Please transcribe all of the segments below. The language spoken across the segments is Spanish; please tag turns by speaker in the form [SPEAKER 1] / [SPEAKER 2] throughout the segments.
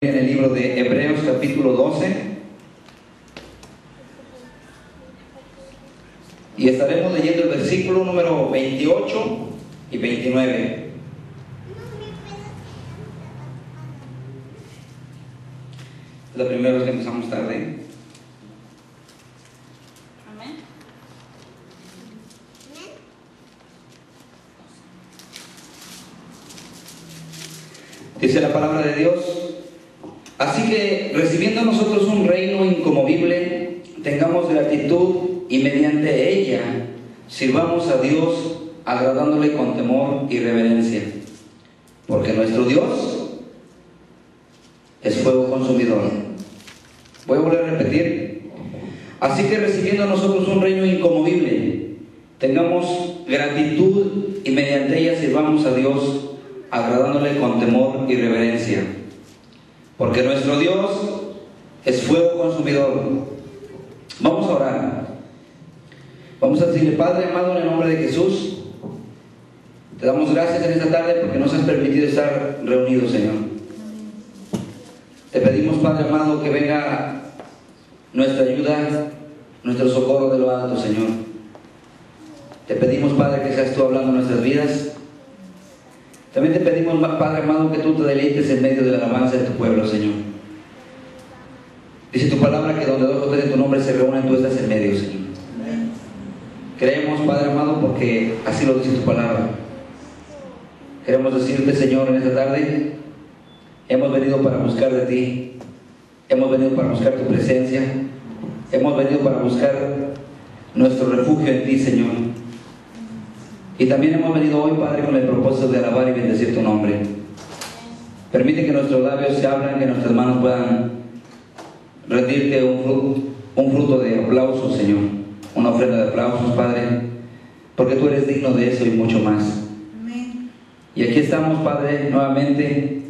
[SPEAKER 1] En el libro de Hebreos capítulo 12 y estaremos leyendo el versículo número 28 y 29. Es la primera vez que empezamos tarde.
[SPEAKER 2] Amén.
[SPEAKER 1] Dice la palabra de Dios: así que, recibiendo nosotros un reino inconmovible, tengamos gratitud y mediante ella sirvamos a Dios, agradándole con temor y reverencia. Porque nuestro Dios es fuego consumidor. Voy a volver a repetir. Así que, recibiendo nosotros un reino inconmovible, tengamos gratitud y mediante ella sirvamos a Dios, agradándole con temor y reverencia. Porque nuestro Dios es fuego consumidor. Vamos a orar. Vamos a decirle: Padre amado, en el nombre de Jesús, te damos gracias en esta tarde porque nos has permitido estar reunidos, Señor. Te pedimos, Padre amado, que venga nuestra ayuda, nuestro socorro de lo alto, Señor. Te pedimos, Padre, que seas tú hablando en nuestras vidas. También te pedimos, Padre amado, que tú te deleites en medio de la alabanza de tu pueblo, Señor. Dice tu palabra que donde dos o tres de tu nombre se reúnen, tú estás en medio, Señor. Amén. Creemos, Padre amado, porque así lo dice tu palabra. Queremos decirte, Señor, en esta tarde, hemos venido para buscar de ti. Hemos venido para buscar tu presencia. Hemos venido para buscar nuestro refugio en ti, Señor. Y también hemos venido hoy, Padre, con el propósito de alabar y bendecir tu nombre. Permite que nuestros labios se abran, que nuestras manos puedan rendirte un fruto de aplausos, Señor. Una ofrenda de aplausos, Padre, porque tú eres digno de eso y mucho más.
[SPEAKER 2] Amén.
[SPEAKER 1] Y aquí estamos, Padre, nuevamente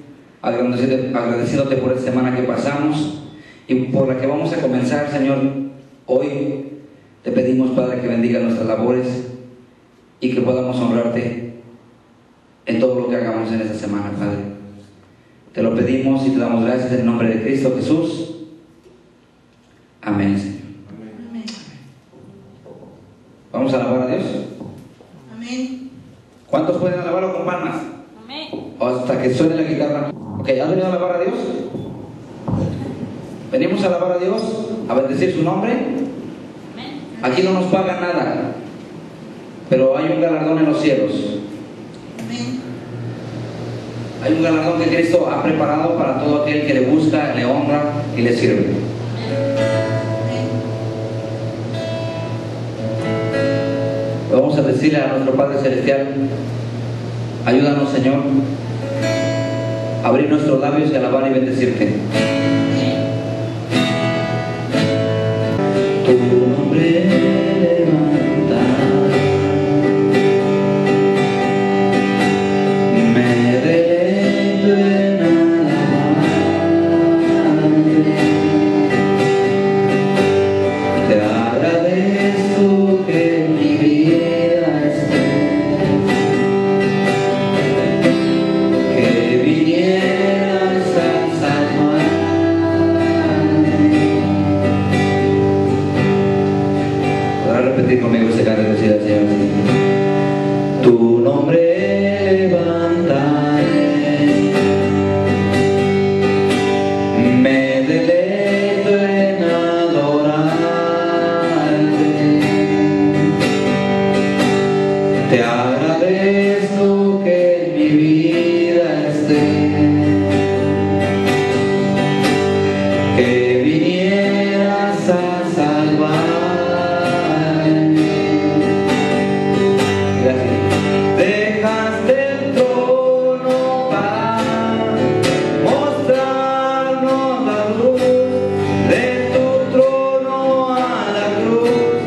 [SPEAKER 1] agradeciéndote por esta semana que pasamos y por la que vamos a comenzar, Señor. Hoy te pedimos, Padre, que bendiga nuestras labores y que podamos honrarte en todo lo que hagamos en esta semana, Padre. Te lo pedimos y te damos gracias en el nombre de Cristo Jesús. Amén, Señor.
[SPEAKER 2] Amén.
[SPEAKER 1] Vamos a alabar a Dios.
[SPEAKER 2] Amén.
[SPEAKER 1] ¿Cuántos pueden alabarlo con palmas?
[SPEAKER 2] Amén.
[SPEAKER 1] O hasta que suene la guitarra. Ok, ¿has venido a alabar a Dios? Venimos a alabar a Dios, a bendecir su nombre.
[SPEAKER 2] Amén.
[SPEAKER 1] Aquí no nos pagan nada, pero hay un galardón en los cielos.
[SPEAKER 2] Amén.
[SPEAKER 1] Hay un galardón que Cristo ha preparado para todo aquel que le busca, le honra y le sirve.
[SPEAKER 2] Amén.
[SPEAKER 1] Vamos a decirle a nuestro Padre Celestial: ayúdanos, Señor, a abrir nuestros labios y alabar y bendecirte. Tu nombre levantar, me deleito en alabarte. Te agradezco que en mi vida estés, que vinieras a salvarme. Podrás repetir conmigo ese canto y decir al Señor así: tu nombre levantaré, me deleito en adorarte. Te agradezco que en mi vida estés, que vinieras a salvarme. Gracias. Dejaste el trono para mostrarnos la luz, de tu trono a la cruz,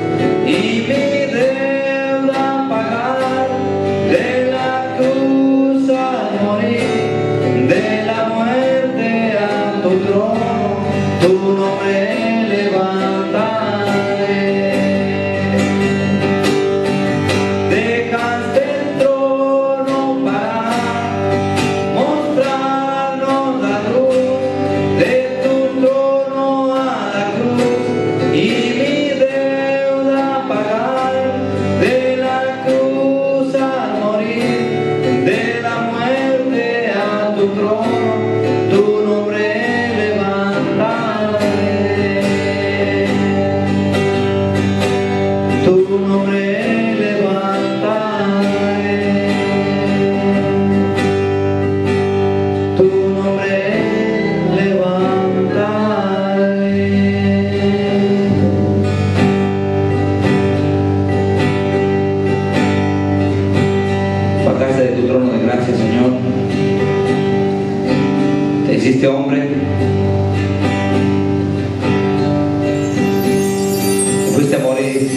[SPEAKER 1] y mi deuda pagar, de la cruz a bajaste de tu trono de gracia, Señor. Te hiciste hombre. Te fuiste a morir.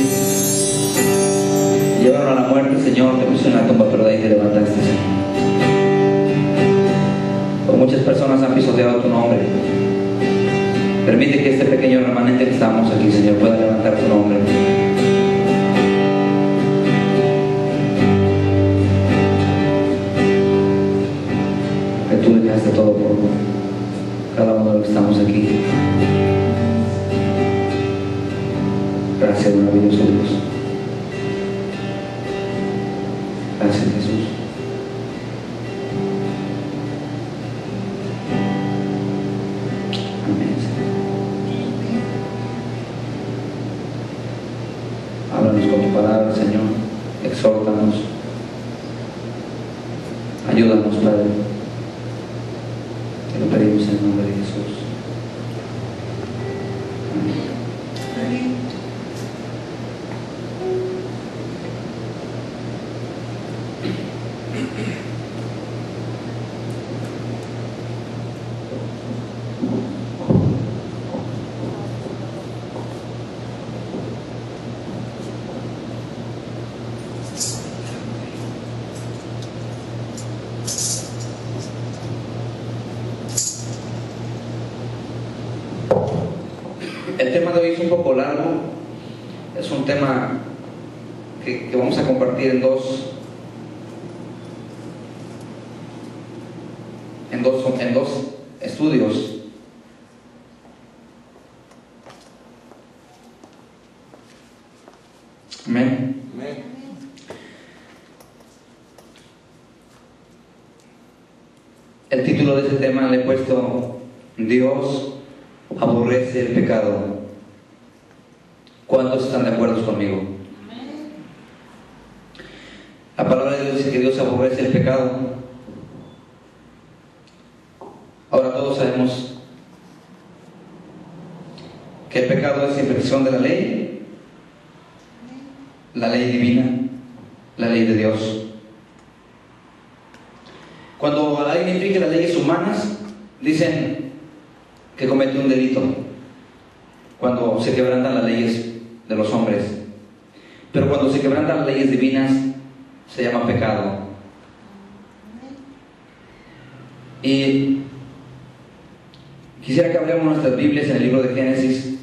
[SPEAKER 1] Llevaron a la muerte, Señor. Te pusieron en la tumba, pero de ahí te levantaste, Señor. Muchas personas han pisoteado tu nombre. Permite que este pequeño remanente que estamos aquí, Señor, pueda levantar tu nombre. Que tú dejaste todo por cada uno de los que estamos aquí. Gracias, maravilloso Dios. Gracias, Jesús. Háblanos con tu palabra, Señor. Exhórtanos. Ayúdanos, Padre. Te lo pedimos en el nombre de Jesús. Amén. El tema de hoy es un poco largo. Es un tema que vamos a compartir en dos estudios. Amén. El título de este tema le he puesto: Dios aborrece el pecado. ¿Cuántos están de acuerdo conmigo? La palabra de Dios dice que Dios aborrece el pecado. Ahora todos sabemos que el pecado es infracción de la ley divina, la ley de Dios. Cuando alguien infringe las leyes humanas, dicen que comete un delito cuando se quebrantan las leyes de los hombres, pero cuando se quebrantan las leyes divinas se llama pecado. Y quisiera que abriéramos nuestras Biblias en el libro de Génesis,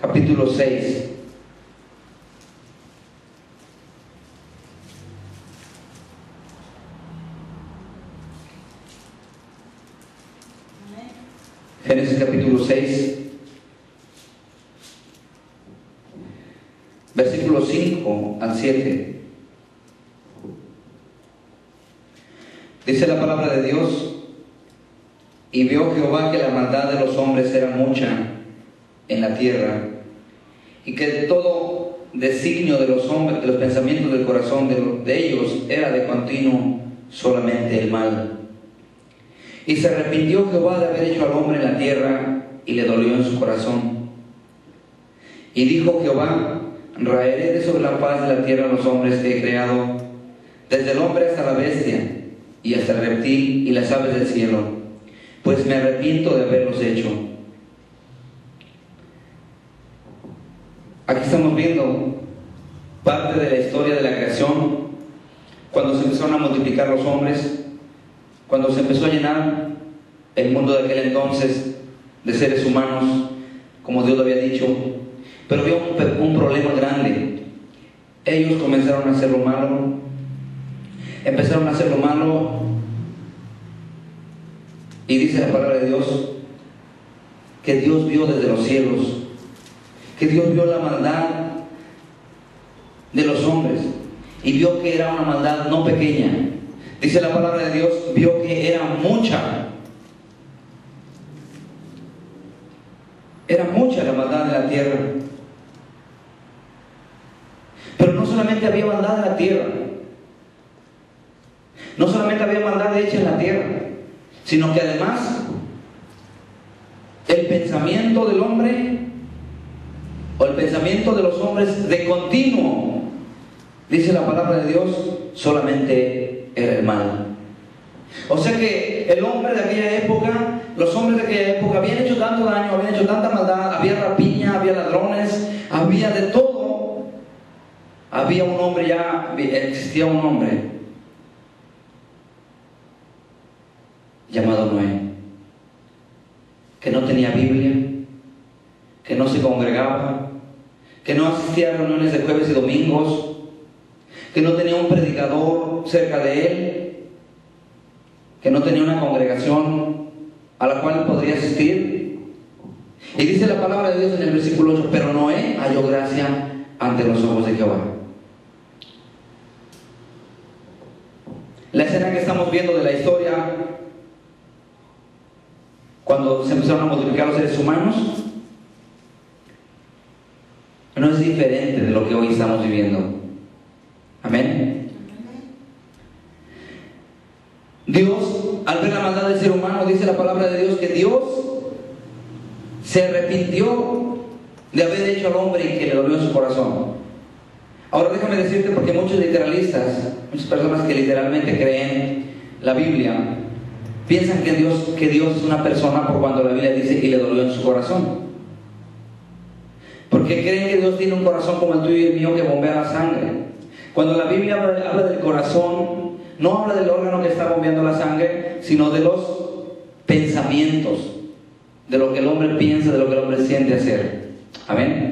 [SPEAKER 1] capítulo 6. Génesis capítulo 6, versículos 5 al 7. Dice la palabra de Dios: y vio Jehová que la maldad de los hombres era mucha en la tierra, y que todo designio de los hombres, de los pensamientos del corazón de ellos, era de continuo solamente el mal. Y se arrepintió Jehová de haber hecho al hombre en la tierra, y le dolió en su corazón. Y dijo Jehová: raeré de sobre la faz de la tierra a los hombres que he creado, desde el hombre hasta la bestia, y hasta el reptil y las aves del cielo, pues me arrepiento de haberlos hecho. Aquí estamos viendo parte de la historia de la creación, cuando se empezaron a multiplicar los hombres, cuando se empezó a llenar el mundo de aquel entonces de seres humanos, como Dios lo había dicho. Pero había un problema grande. Ellos comenzaron a hacer lo malo, y dice la palabra de Dios que Dios vio desde los cielos, que Dios vio la maldad de los hombres, y vio que era una maldad no pequeña. Dice la palabra de Dios, vio que era mucha. Era mucha la maldad de la tierra. Pero no solamente había maldad en la tierra, no solamente había maldad hecha en la tierra, sino que además el pensamiento del hombre, o el pensamiento de los hombres de continuo, dice la palabra de Dios, solamente era el mal. O sea que el hombre de aquella época, los hombres de aquella época habían hecho tanto daño, habían hecho tanta maldad, había rapiña, había ladrones, había de todo. Había un hombre ya, existía un hombre llamado Noé, que no tenía Biblia, que no se congregaba, que no asistía a reuniones de jueves y domingos, que no tenía un predicador cerca de él, que no tenía una congregación a la cual podría asistir. Y dice la palabra de Dios en el versículo 8, pero Noé halló gracia ante los ojos de Jehová. La escena que estamos viendo de la historia, cuando se empezaron a multiplicar los seres humanos, no es diferente de lo que hoy estamos viviendo. Amén. Dios, al ver la maldad del ser humano, dice la palabra de Dios que Dios se arrepintió de haber hecho al hombre y que le dolió en su corazón. Ahora déjame decirte, porque muchos literalistas, muchas personas que literalmente creen la Biblia, piensan que Dios es una persona por cuando la Biblia dice y le dolió en su corazón. Porque creen que Dios tiene un corazón como el tuyo y el mío que bombea la sangre. Cuando la Biblia habla del corazón, no habla del órgano que está bombeando la sangre, sino de los pensamientos, de lo que el hombre piensa, de lo que el hombre siente hacer. Amén.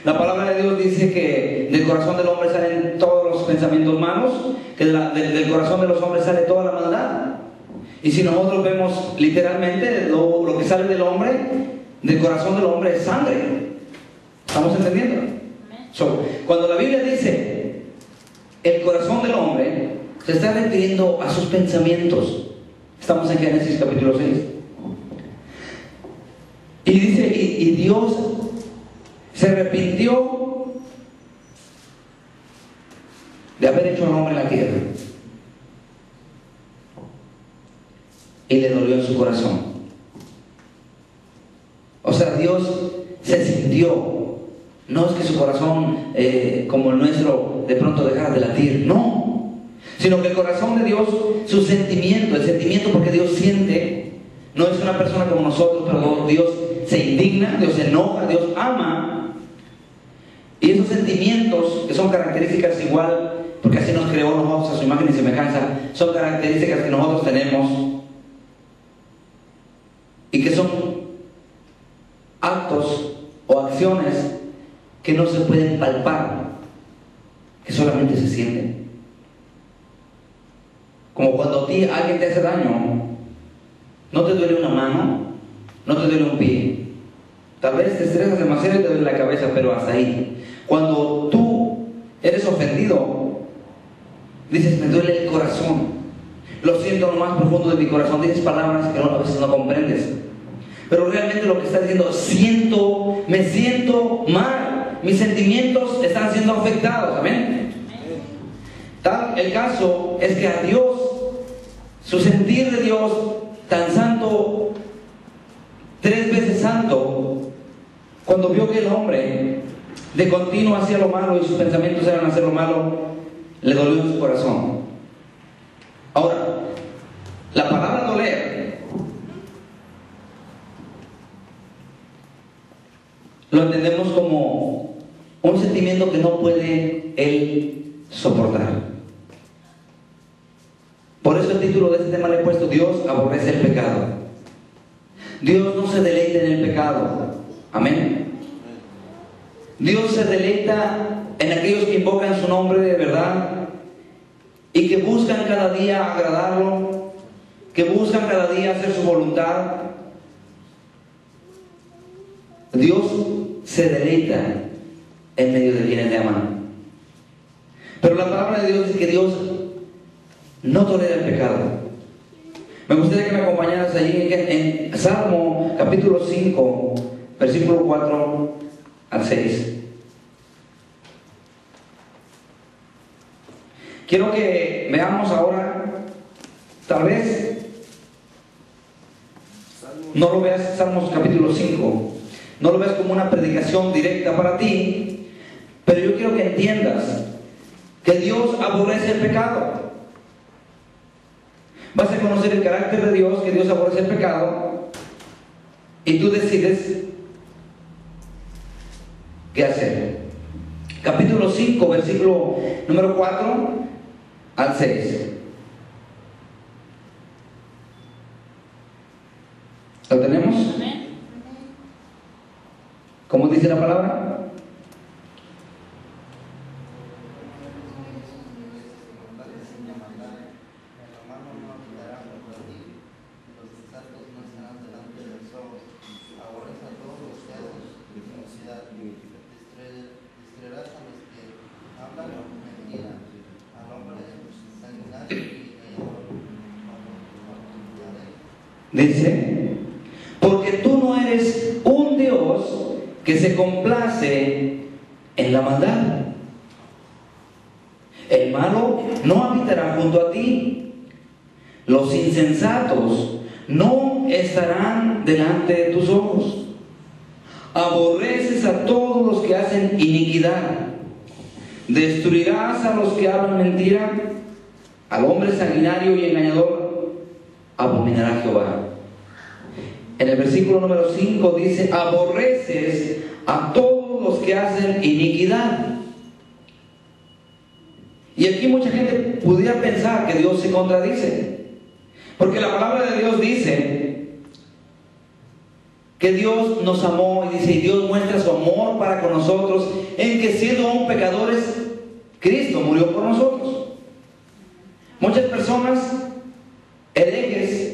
[SPEAKER 1] La palabra de Dios dice que del corazón del hombre salen todos los pensamientos malos, que del corazón de los hombres sale toda la maldad. Y si nosotros vemos literalmente lo que sale del hombre, del corazón del hombre es sangre. ¿Estamos entendiendo? Cuando la Biblia dice el corazón del hombre, se está refiriendo a sus pensamientos. Estamos en Génesis capítulo 6. Y dice, y Dios se arrepintió de haber hecho al hombre en la tierra. Y le dolió en su corazón. O sea, Dios se sintió. No es que su corazón, como el nuestro, de pronto dejara de latir. No. Sino que el corazón de Dios, su sentimiento, el sentimiento porque Dios siente, no es una persona como nosotros, pero Dios se indigna, Dios se enoja, Dios ama. Y esos sentimientos, que son características igual, porque así nos creó nosotros a su imagen y semejanza, son características que nosotros tenemos y que son actos o acciones que no se pueden palpar, que solamente se sienten. Como cuando a ti alguien te hace daño, no te duele una mano, no te duele un pie, tal vez te estresas demasiado y te duele la cabeza, pero hasta ahí. Cuando tú eres ofendido, dices, me duele el corazón, lo siento en lo más profundo de mi corazón. Dices palabras que a veces no comprendes, pero realmente lo que está diciendo, me siento mal, mis sentimientos están siendo afectados. Amén. Tal el caso es que a Dios, su sentir de Dios tan santo, 3 veces santo, cuando vio que el hombre de continuo hacía lo malo y sus pensamientos eran hacer lo malo, le dolió en su corazón. Ahora, la palabra doler lo entendemos como un sentimiento que no puede él soportar. Por eso el título de este tema le he puesto: Dios aborrece el pecado. Dios no se deleita en el pecado. Amén. Dios se deleita en aquellos que invocan su nombre de verdad y que buscan cada día agradarlo, que buscan cada día hacer su voluntad. Dios se deleita en medio de quienes le aman. Pero la palabra de Dios dice que Dios no tolera el pecado. Me gustaría que me acompañaras allí en Salmo capítulo 5, versículo 4 al 6. Quiero que veamos ahora, tal vez no lo veas, Salmos capítulo 5, no lo veas como una predicación directa para ti, pero yo quiero que entiendas que Dios aborrece el pecado. Vas a conocer el carácter de Dios, que Dios aborrece el pecado, y tú decides qué hacer. Capítulo 5, versículo número 4 al 6. ¿Lo tenemos?
[SPEAKER 2] Amén.
[SPEAKER 1] ¿Cómo dice la palabra? Dice, porque tú no eres un Dios que se complace en la maldad. El malo no habitará junto a ti. Los insensatos no estarán delante de tus ojos. Aborreces a todos los que hacen iniquidad. Destruirás a los que hablan mentira. Al hombre sanguinario y engañador abominará Jehová. En el versículo número 5 dice, aborreces a todos los que hacen iniquidad. Y aquí mucha gente pudiera pensar que Dios se contradice, porque la palabra de Dios dice que Dios nos amó, y dice, y Dios muestra su amor para con nosotros, en que siendo aún pecadores, Cristo murió por nosotros. Muchas personas herejes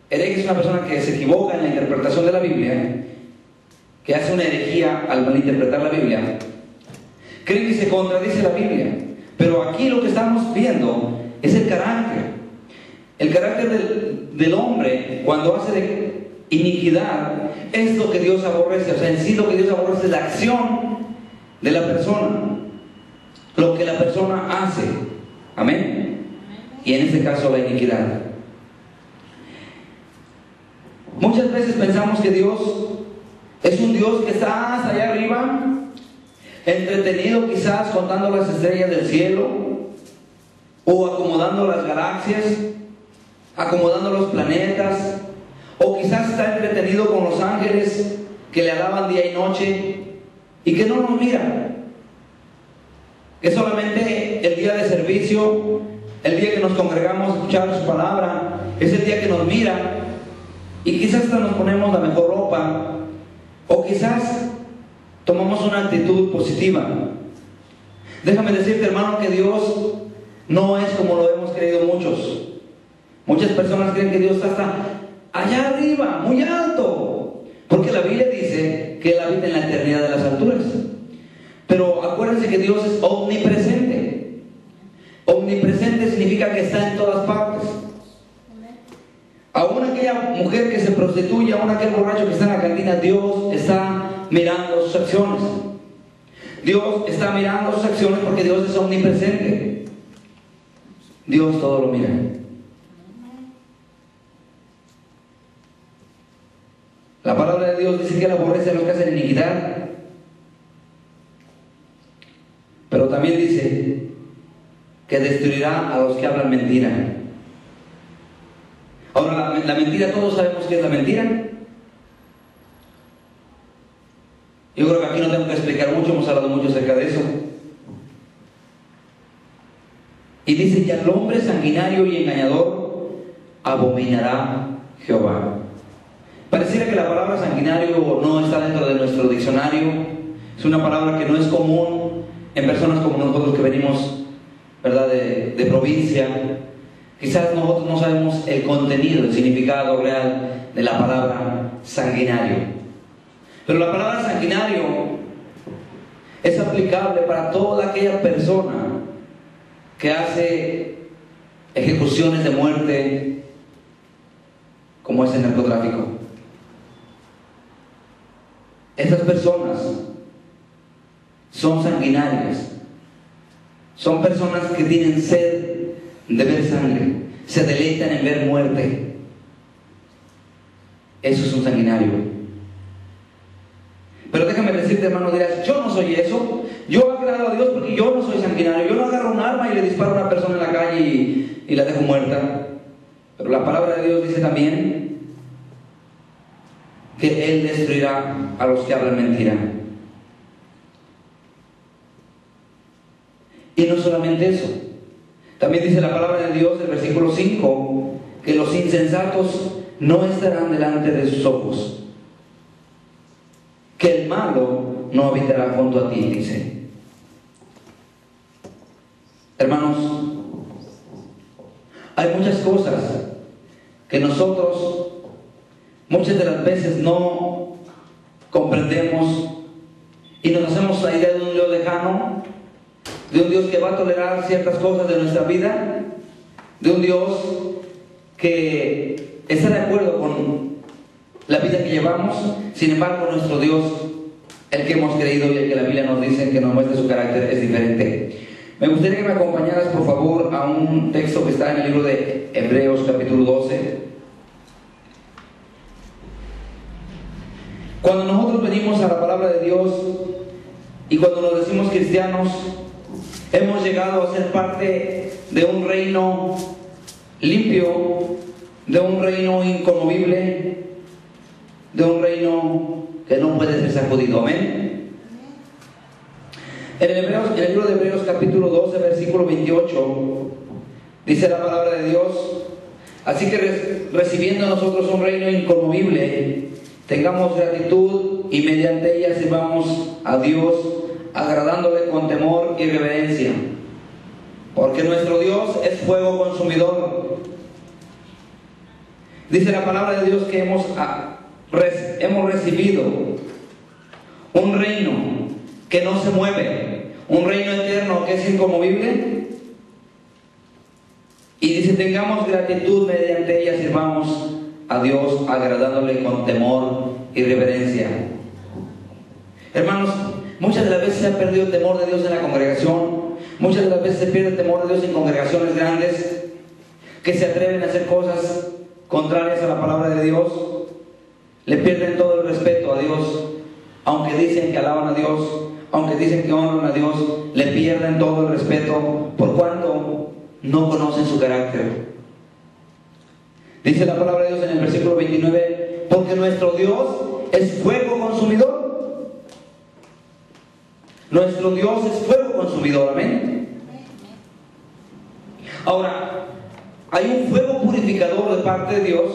[SPEAKER 1] es una persona que se equivoca en la interpretación de la Biblia, que hace una herejía al malinterpretar la Biblia, creen que se contradice la Biblia. Pero aquí lo que estamos viendo es el carácter del hombre cuando hace de iniquidad. Es lo que Dios aborrece. O sea, en sí lo que Dios aborrece es la acción de la persona, lo que la persona hace. Amén. Y en este caso la iniquidad. Muchas veces pensamos que Dios es un Dios que está hasta allá arriba, entretenido quizás contando las estrellas del cielo, o acomodando las galaxias, acomodando los planetas, o quizás está entretenido con los ángeles que le alaban día y noche y que no nos mira, que solamente el día de servicio, el día que nos congregamos a escuchar su palabra, es el día que nos mira. Y quizás hasta nos ponemos la mejor ropa, o quizás tomamos una actitud positiva. Déjame decirte, hermano, que Dios no es como lo hemos creído muchos. Muchas personas creen que Dios está hasta allá arriba, muy alto, porque la Biblia dice que Él habita en la eternidad de las alturas. Pero acuérdense que Dios es omnipresente. Omnipresente significa que está en todas partes. Aún aquella mujer que se prostituye, aún aquel borracho que está en la cantina, Dios está mirando sus acciones. Dios está mirando sus acciones porque Dios es omnipresente. Dios todo lo mira. La palabra de Dios dice que Él aborrece a los que hacen iniquidad, pero también dice que destruirá a los que hablan mentira. Ahora, la mentira, todos sabemos qué es la mentira. Yo creo que aquí no tengo que explicar mucho, hemos hablado mucho acerca de eso. Y dice que al hombre sanguinario y engañador abominará Jehová. Pareciera que la palabra sanguinario no está dentro de nuestro diccionario. Es una palabra que no es común en personas como nosotros que venimos, ¿verdad?, de provincia. Quizás nosotros no sabemos el contenido, el significado real de la palabra sanguinario. Pero la palabra sanguinario es aplicable para toda aquella persona que hace ejecuciones de muerte, como es el narcotráfico. Esas personas son sanguinarias. Son personas que tienen sed de ver sangre, se deleitan en ver muerte. Eso es un sanguinario. Pero déjame decirte, hermano, dirás, yo no soy eso. Yo agrado a Dios porque yo no soy sanguinario. Yo no agarro un arma y le disparo a una persona en la calle y la dejo muerta. Pero la palabra de Dios dice también que Él destruirá a los que hablan mentira. Y no solamente eso, también dice la palabra de Dios, el versículo 5, que los insensatos no estarán delante de sus ojos, que el malo no habitará junto a ti, dice. Hermanos, hay muchas cosas que nosotros muchas de las veces no comprendemos y nos hacemos la idea de un Dios lejano, de un Dios que va a tolerar ciertas cosas de nuestra vida, de un Dios que está de acuerdo con la vida que llevamos. Sin embargo, nuestro Dios, el que hemos creído y el que la Biblia nos dice que nos muestra su carácter, es diferente. Me gustaría que me acompañaras, por favor, a un texto que está en el libro de Hebreos, capítulo 12. Cuando nosotros venimos a la palabra de Dios y cuando nos decimos cristianos, hemos llegado a ser parte de un reino limpio, de un reino inconmovible, de un reino que no puede ser sacudido. Amén. En el libro de Hebreos capítulo 12, versículo 28, dice la palabra de Dios: así que recibiendo nosotros un reino inconmovible, tengamos gratitud y mediante ella sirvamos a Dios, agradándole con temor y reverencia, porque nuestro Dios es fuego consumidor. Dice la palabra de Dios que hemos recibido un reino que no se mueve, un reino eterno que es inconmovible, y dice: tengamos gratitud, mediante ella sirvamos a Dios, agradándole con temor y reverencia. Hermanos, muchas de las veces se ha perdido el temor de Dios en la congregación. Muchas de las veces se pierde el temor de Dios en congregaciones grandes que se atreven a hacer cosas contrarias a la palabra de Dios. Le pierden todo el respeto a Dios, aunque dicen que alaban a Dios, aunque dicen que honran a Dios, le pierden todo el respeto por cuanto no conocen su carácter. Dice la palabra de Dios en el versículo 29, porque nuestro Dios es fuego consumidor. Nuestro Dios es fuego consumidor, amén. Ahora, hay un fuego purificador de parte de Dios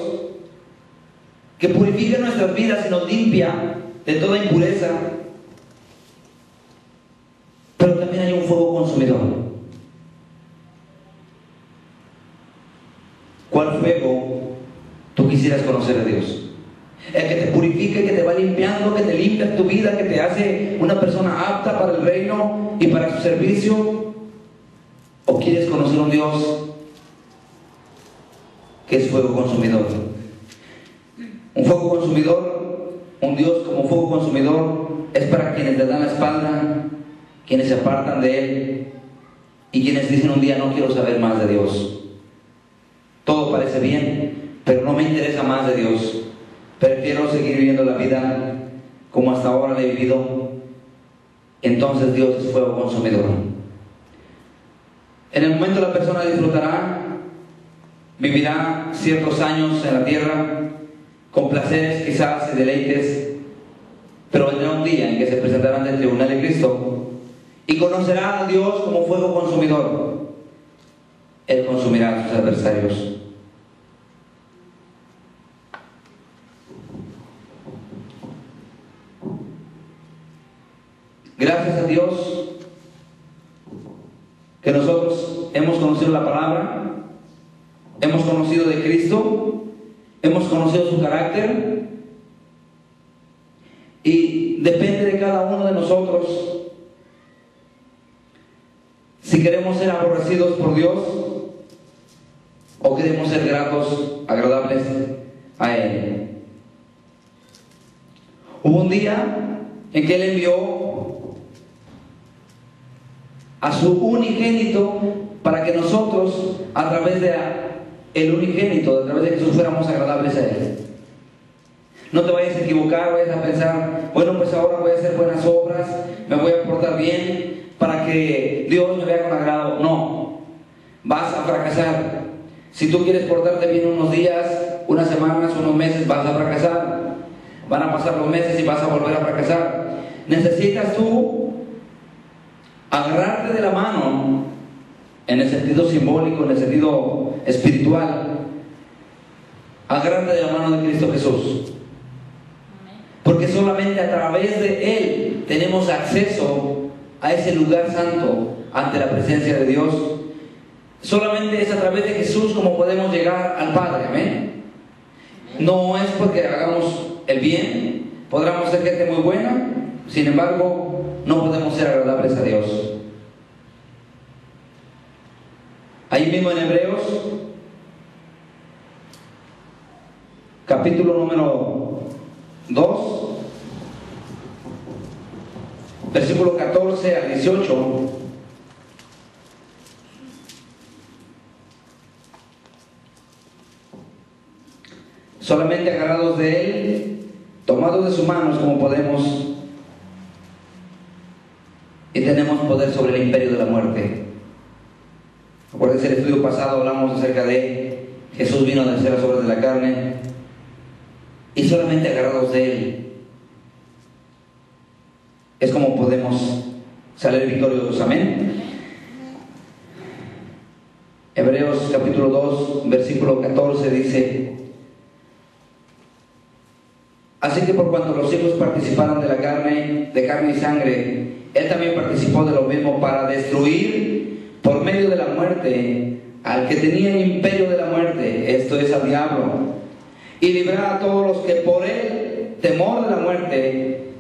[SPEAKER 1] que purifica nuestras vidas y nos limpia de toda impureza. Pero también hay un fuego consumidor. ¿Cuál fuego tú quisieras conocer a Dios? El que te purifique, que te va limpiando, que te limpia tu vida, que te hace una persona apta para el reino y para su servicio. ¿O quieres conocer un Dios que es fuego consumidor? Un fuego consumidor, un Dios como fuego consumidor, es para quienes le dan la espalda, quienes se apartan de Él y quienes dicen un día: no quiero saber más de Dios. Todo parece bien, pero no me interesa más de Dios. Prefiero seguir viviendo la vida como hasta ahora la he vivido. Entonces Dios es fuego consumidor. En el momento la persona disfrutará, vivirá ciertos años en la tierra con placeres quizás y deleites, pero vendrá un día en que se presentará ante el tribunal de Cristo y conocerá a Dios como fuego consumidor. Él consumirá a sus adversarios. Gracias a Dios que nosotros hemos conocido la palabra, hemos conocido de Cristo, hemos conocido su carácter, y depende de cada uno de nosotros si queremos ser aborrecidos por Dios o queremos ser gratos, agradables a Él. Hubo un día en que Él envió a su unigénito para que nosotros, a través de el unigénito, a través de Jesús, fuéramos agradables a Él. No te vayas a equivocar, vayas a pensar, bueno, pues ahora voy a hacer buenas obras, me voy a portar bien para que Dios me vea con agrado. No, vas a fracasar. Si tú quieres portarte bien unos días, unas semanas, unos meses, vas a fracasar. Van a pasar los meses y vas a volver a fracasar. Necesitas tú agarrarte de la mano, en el sentido simbólico, en el sentido espiritual. Agárrate de la mano de Cristo Jesús. Porque solamente a través de Él tenemos acceso a ese lugar santo ante la presencia de Dios. Solamente es a través de Jesús como podemos llegar al Padre. Amén. No es porque hagamos el bien. Podremos ser gente muy buena, sin embargo, no podemos ser agradables a Dios. Ahí mismo en Hebreos, capítulo número 2, versículo 14 al 18. Solamente agarrados de Él, tomados de sus manos como podemos, y tenemos poder sobre el imperio de la muerte. Acuérdense, el estudio pasado hablamos acerca de Jesús vino a vencer las obras de la carne, y solamente agarrados de Él es como podemos salir victoriosos. Amén. Hebreos capítulo 2, versículo 14 dice: así que por cuanto los hijos participaron de carne y sangre, Él también participó de lo mismo para destruir por medio de la muerte al que tenía el imperio de la muerte, esto es, al diablo, y librar a todos los que por el temor de la muerte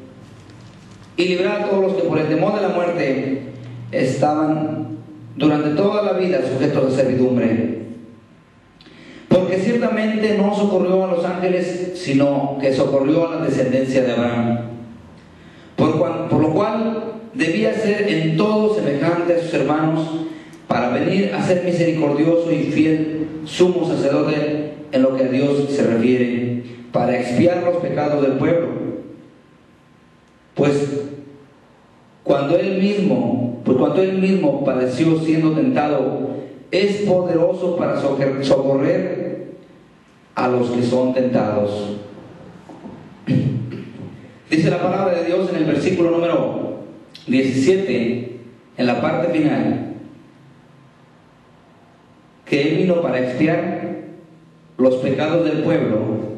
[SPEAKER 1] estaban durante toda la vida sujetos a servidumbre. Porque ciertamente no socorrió a los ángeles, sino que socorrió a la descendencia de Abraham. Por lo cual debía ser en todo semejante a sus hermanos, para venir a ser misericordioso y fiel sumo sacerdote en lo que a Dios se refiere, para expiar los pecados del pueblo. Pues cuando él mismo padeció siendo tentado, es poderoso para socorrer a los que son tentados. Dice la palabra de Dios en el versículo número 17, en la parte final, que Él vino para expiar los pecados del pueblo.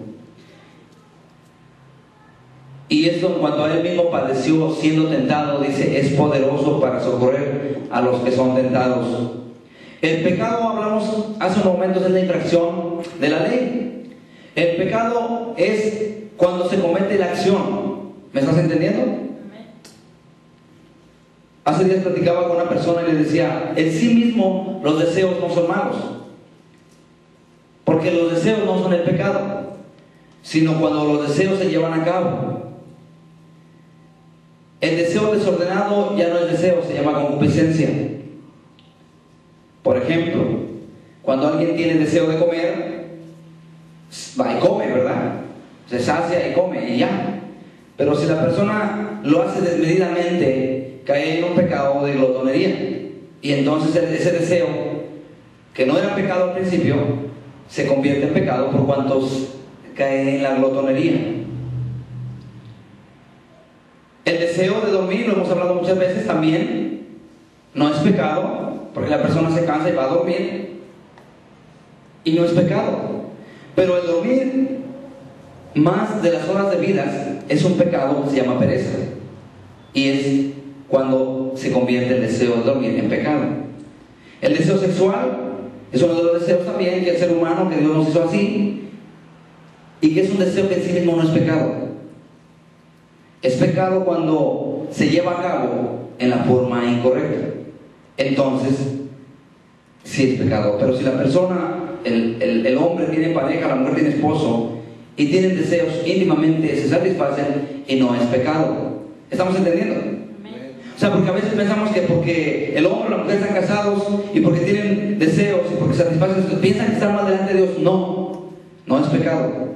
[SPEAKER 1] Y esto, cuando Él mismo padeció siendo tentado, dice, es poderoso para socorrer a los que son tentados. El pecado, hablamos hace un momento, es la infracción de la ley. El pecado es cuando se comete la acción. ¿Me estás entendiendo? Hace días platicaba con una persona y le decía, en sí mismo los deseos no son malos, porque los deseos no son el pecado, sino cuando los deseos se llevan a cabo. El deseo desordenado ya no es deseo, se llama concupiscencia. Por ejemplo, cuando alguien tiene deseo de comer, va y come, ¿verdad? Se sacia y come y ya. Pero si la persona lo hace desmedidamente, cae en un pecado de glotonería. Y entonces ese deseo, que no era pecado al principio, se convierte en pecado por cuantos caen en la glotonería. El deseo de dormir, lo hemos hablado muchas veces también, no es pecado, porque la persona se cansa y va a dormir, y no es pecado. Pero el dormir más de las horas de vida es un pecado que se llama pereza, y es cuando se convierte el deseo de dormir en pecado. El deseo sexual es uno de los deseos también que el ser humano, que Dios nos hizo así, y que es un deseo que en sí mismo no es pecado. Es pecado cuando se lleva a cabo en la forma incorrecta. Entonces, sí es pecado. Pero si la persona, el hombre tiene pareja, la mujer tiene esposo, y tienen deseos íntimamente, se satisfacen, y no es pecado. ¿Estamos entendiendo? O sea, porque a veces pensamos que porque el hombre y la mujer están casados, y porque tienen deseos, y porque satisfacen, piensan que están más delante de Dios. No, no es pecado.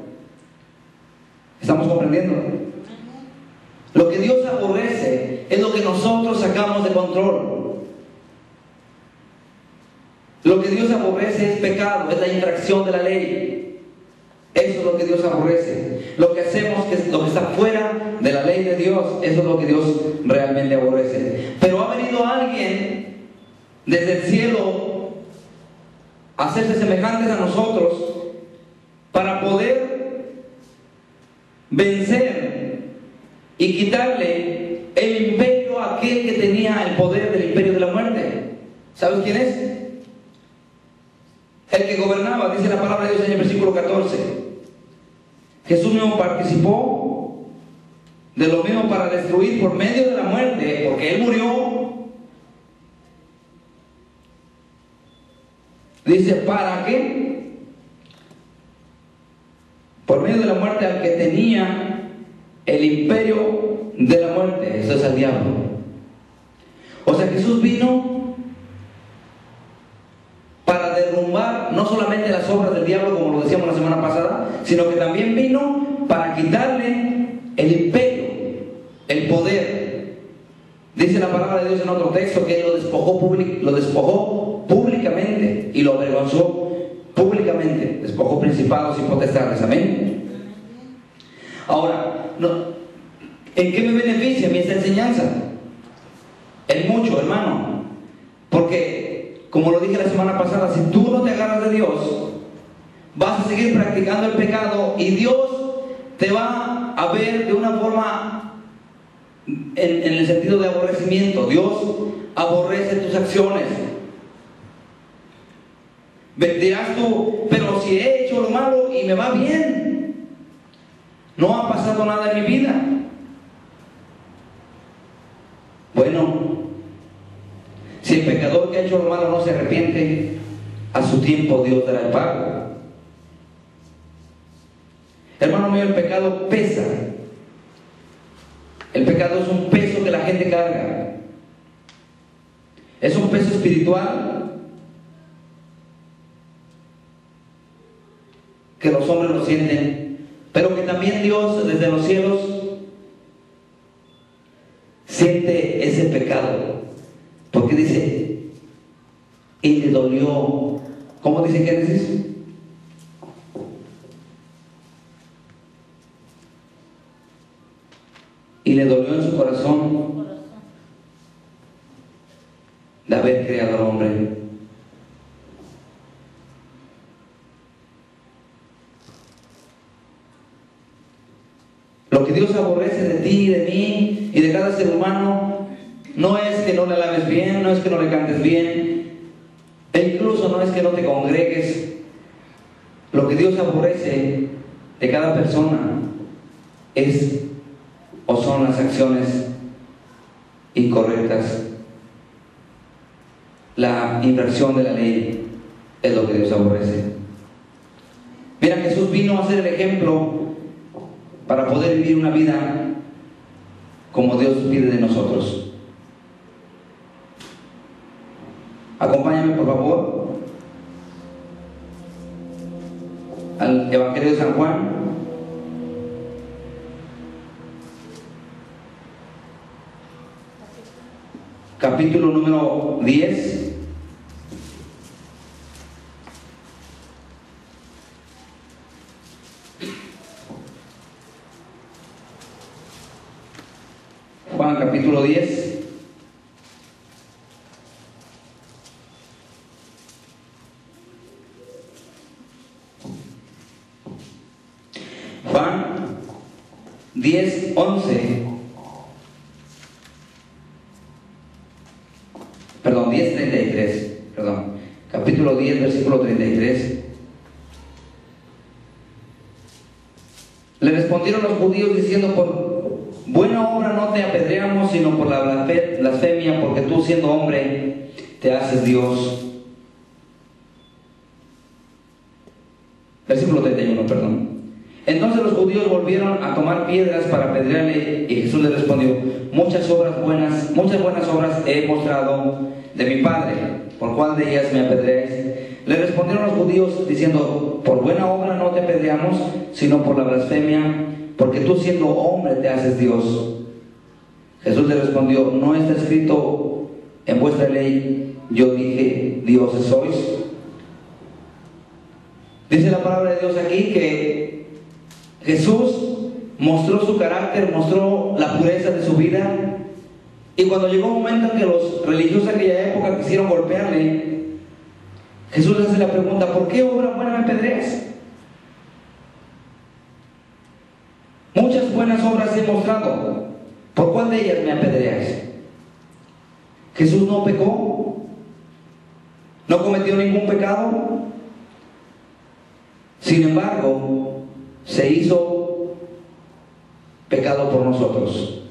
[SPEAKER 1] ¿Estamos comprendiendo? Lo que Dios aborrece es lo que nosotros sacamos de control. Lo que Dios aborrece es pecado, es la infracción de la ley. Eso es lo que Dios aborrece. Lo que hacemos, que es lo que está fuera de la ley de Dios, eso es lo que Dios realmente aborrece. Pero ha venido alguien desde el cielo a hacerse semejantes a nosotros para poder vencer y quitarle el imperio a aquel que tenía el poder del imperio de la muerte. ¿Sabes quién es? El que gobernaba, dice la palabra de Dios en el versículo 14. Jesús mismo participó de lo mismo para destruir por medio de la muerte, porque Él murió. Dice, ¿para qué? Por medio de la muerte al que tenía el imperio de la muerte, eso es el diablo. O sea, Jesús vino para derrumbar no solamente las obras del diablo, como lo decíamos la semana pasada, sino que también vino para quitarle el imperio, el poder. Dice la palabra de Dios en otro texto que Él lo despojó públicamente y lo avergonzó públicamente. Despojó principados y potestades. Amén. Ahora, ¿en qué me beneficia a mí esta enseñanza? En mucho, hermano. Porque, como lo dije la semana pasada, si tú no te agarras de Dios, vas a seguir practicando el pecado y Dios te va a ver de una forma en el sentido de aborrecimiento. Dios aborrece tus acciones. Dirás tú, pero si he hecho lo malo y me va bien, no ha pasado nada en mi vida. Bueno, si el pecador que ha hecho lo malo no se arrepiente, a su tiempo Dios dará el pago. Hermano mío, el pecado pesa. El pecado es un peso que la gente carga. Es un peso espiritual que los hombres lo sienten, pero que también Dios desde los cielos siente ese pecado, porque dice, y le dolió. ¿Cómo dice Génesis? Y le dolió en su corazón de haber creado al hombre. Lo que Dios aborrece de ti, de mí y de cada ser humano no es que no le alabes bien, no es que no le cantes bien, e incluso no es que no te congregues. Lo que Dios aborrece de cada persona es o son las acciones incorrectas. La infracción de la ley es lo que Dios aborrece. Mira, Jesús vino a ser el ejemplo para poder vivir una vida como Dios pide de nosotros. Acompáñame por favor al Evangelio de San Juan, capítulo número 10. Juan capítulo 10. Juan 10, 11. Perdón, 10, 33. Perdón. Capítulo 10, versículo 33. Le respondieron los judíos diciendo, por buena obra no te apedreamos, sino por la blasfemia, porque tú siendo hombre te haces Dios. Versículo 31, perdón. Entonces los judíos volvieron a tomar piedras para apedrearle, y Jesús les respondió, muchas buenas obras he mostrado de mi Padre, ¿por cuál de ellas me apedreáis? Le respondieron los judíos diciendo: por buena obra no te apedreamos, sino por la blasfemia, porque tú siendo hombre te haces Dios. Jesús le respondió: ¿no está escrito en vuestra ley, yo dije, dioses sois? Dice la palabra de Dios aquí que Jesús mostró su carácter, mostró la pureza de su vida, y cuando llegó un momento en que los religiosos de aquella época quisieron golpearle, Jesús le hace la pregunta: ¿por qué obra buena me apedreas? Muchas buenas obras he mostrado, ¿por cuál de ellas me apedreas? Jesús no pecó, no cometió ningún pecado. Sin embargo, se hizo pecado por nosotros.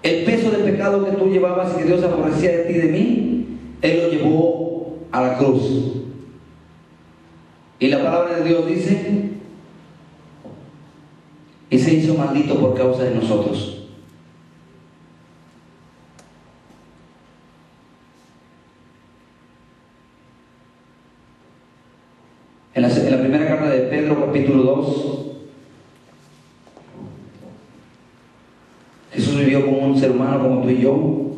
[SPEAKER 1] El peso del pecado que tú llevabas y que Dios aborrecía de ti y de mí, Él lo llevó a la cruz. Y la palabra de Dios dice: y se hizo maldito por causa de nosotros. En la primera carta de Pedro, capítulo 2, Jesús vivió como un ser humano, como tú y yo,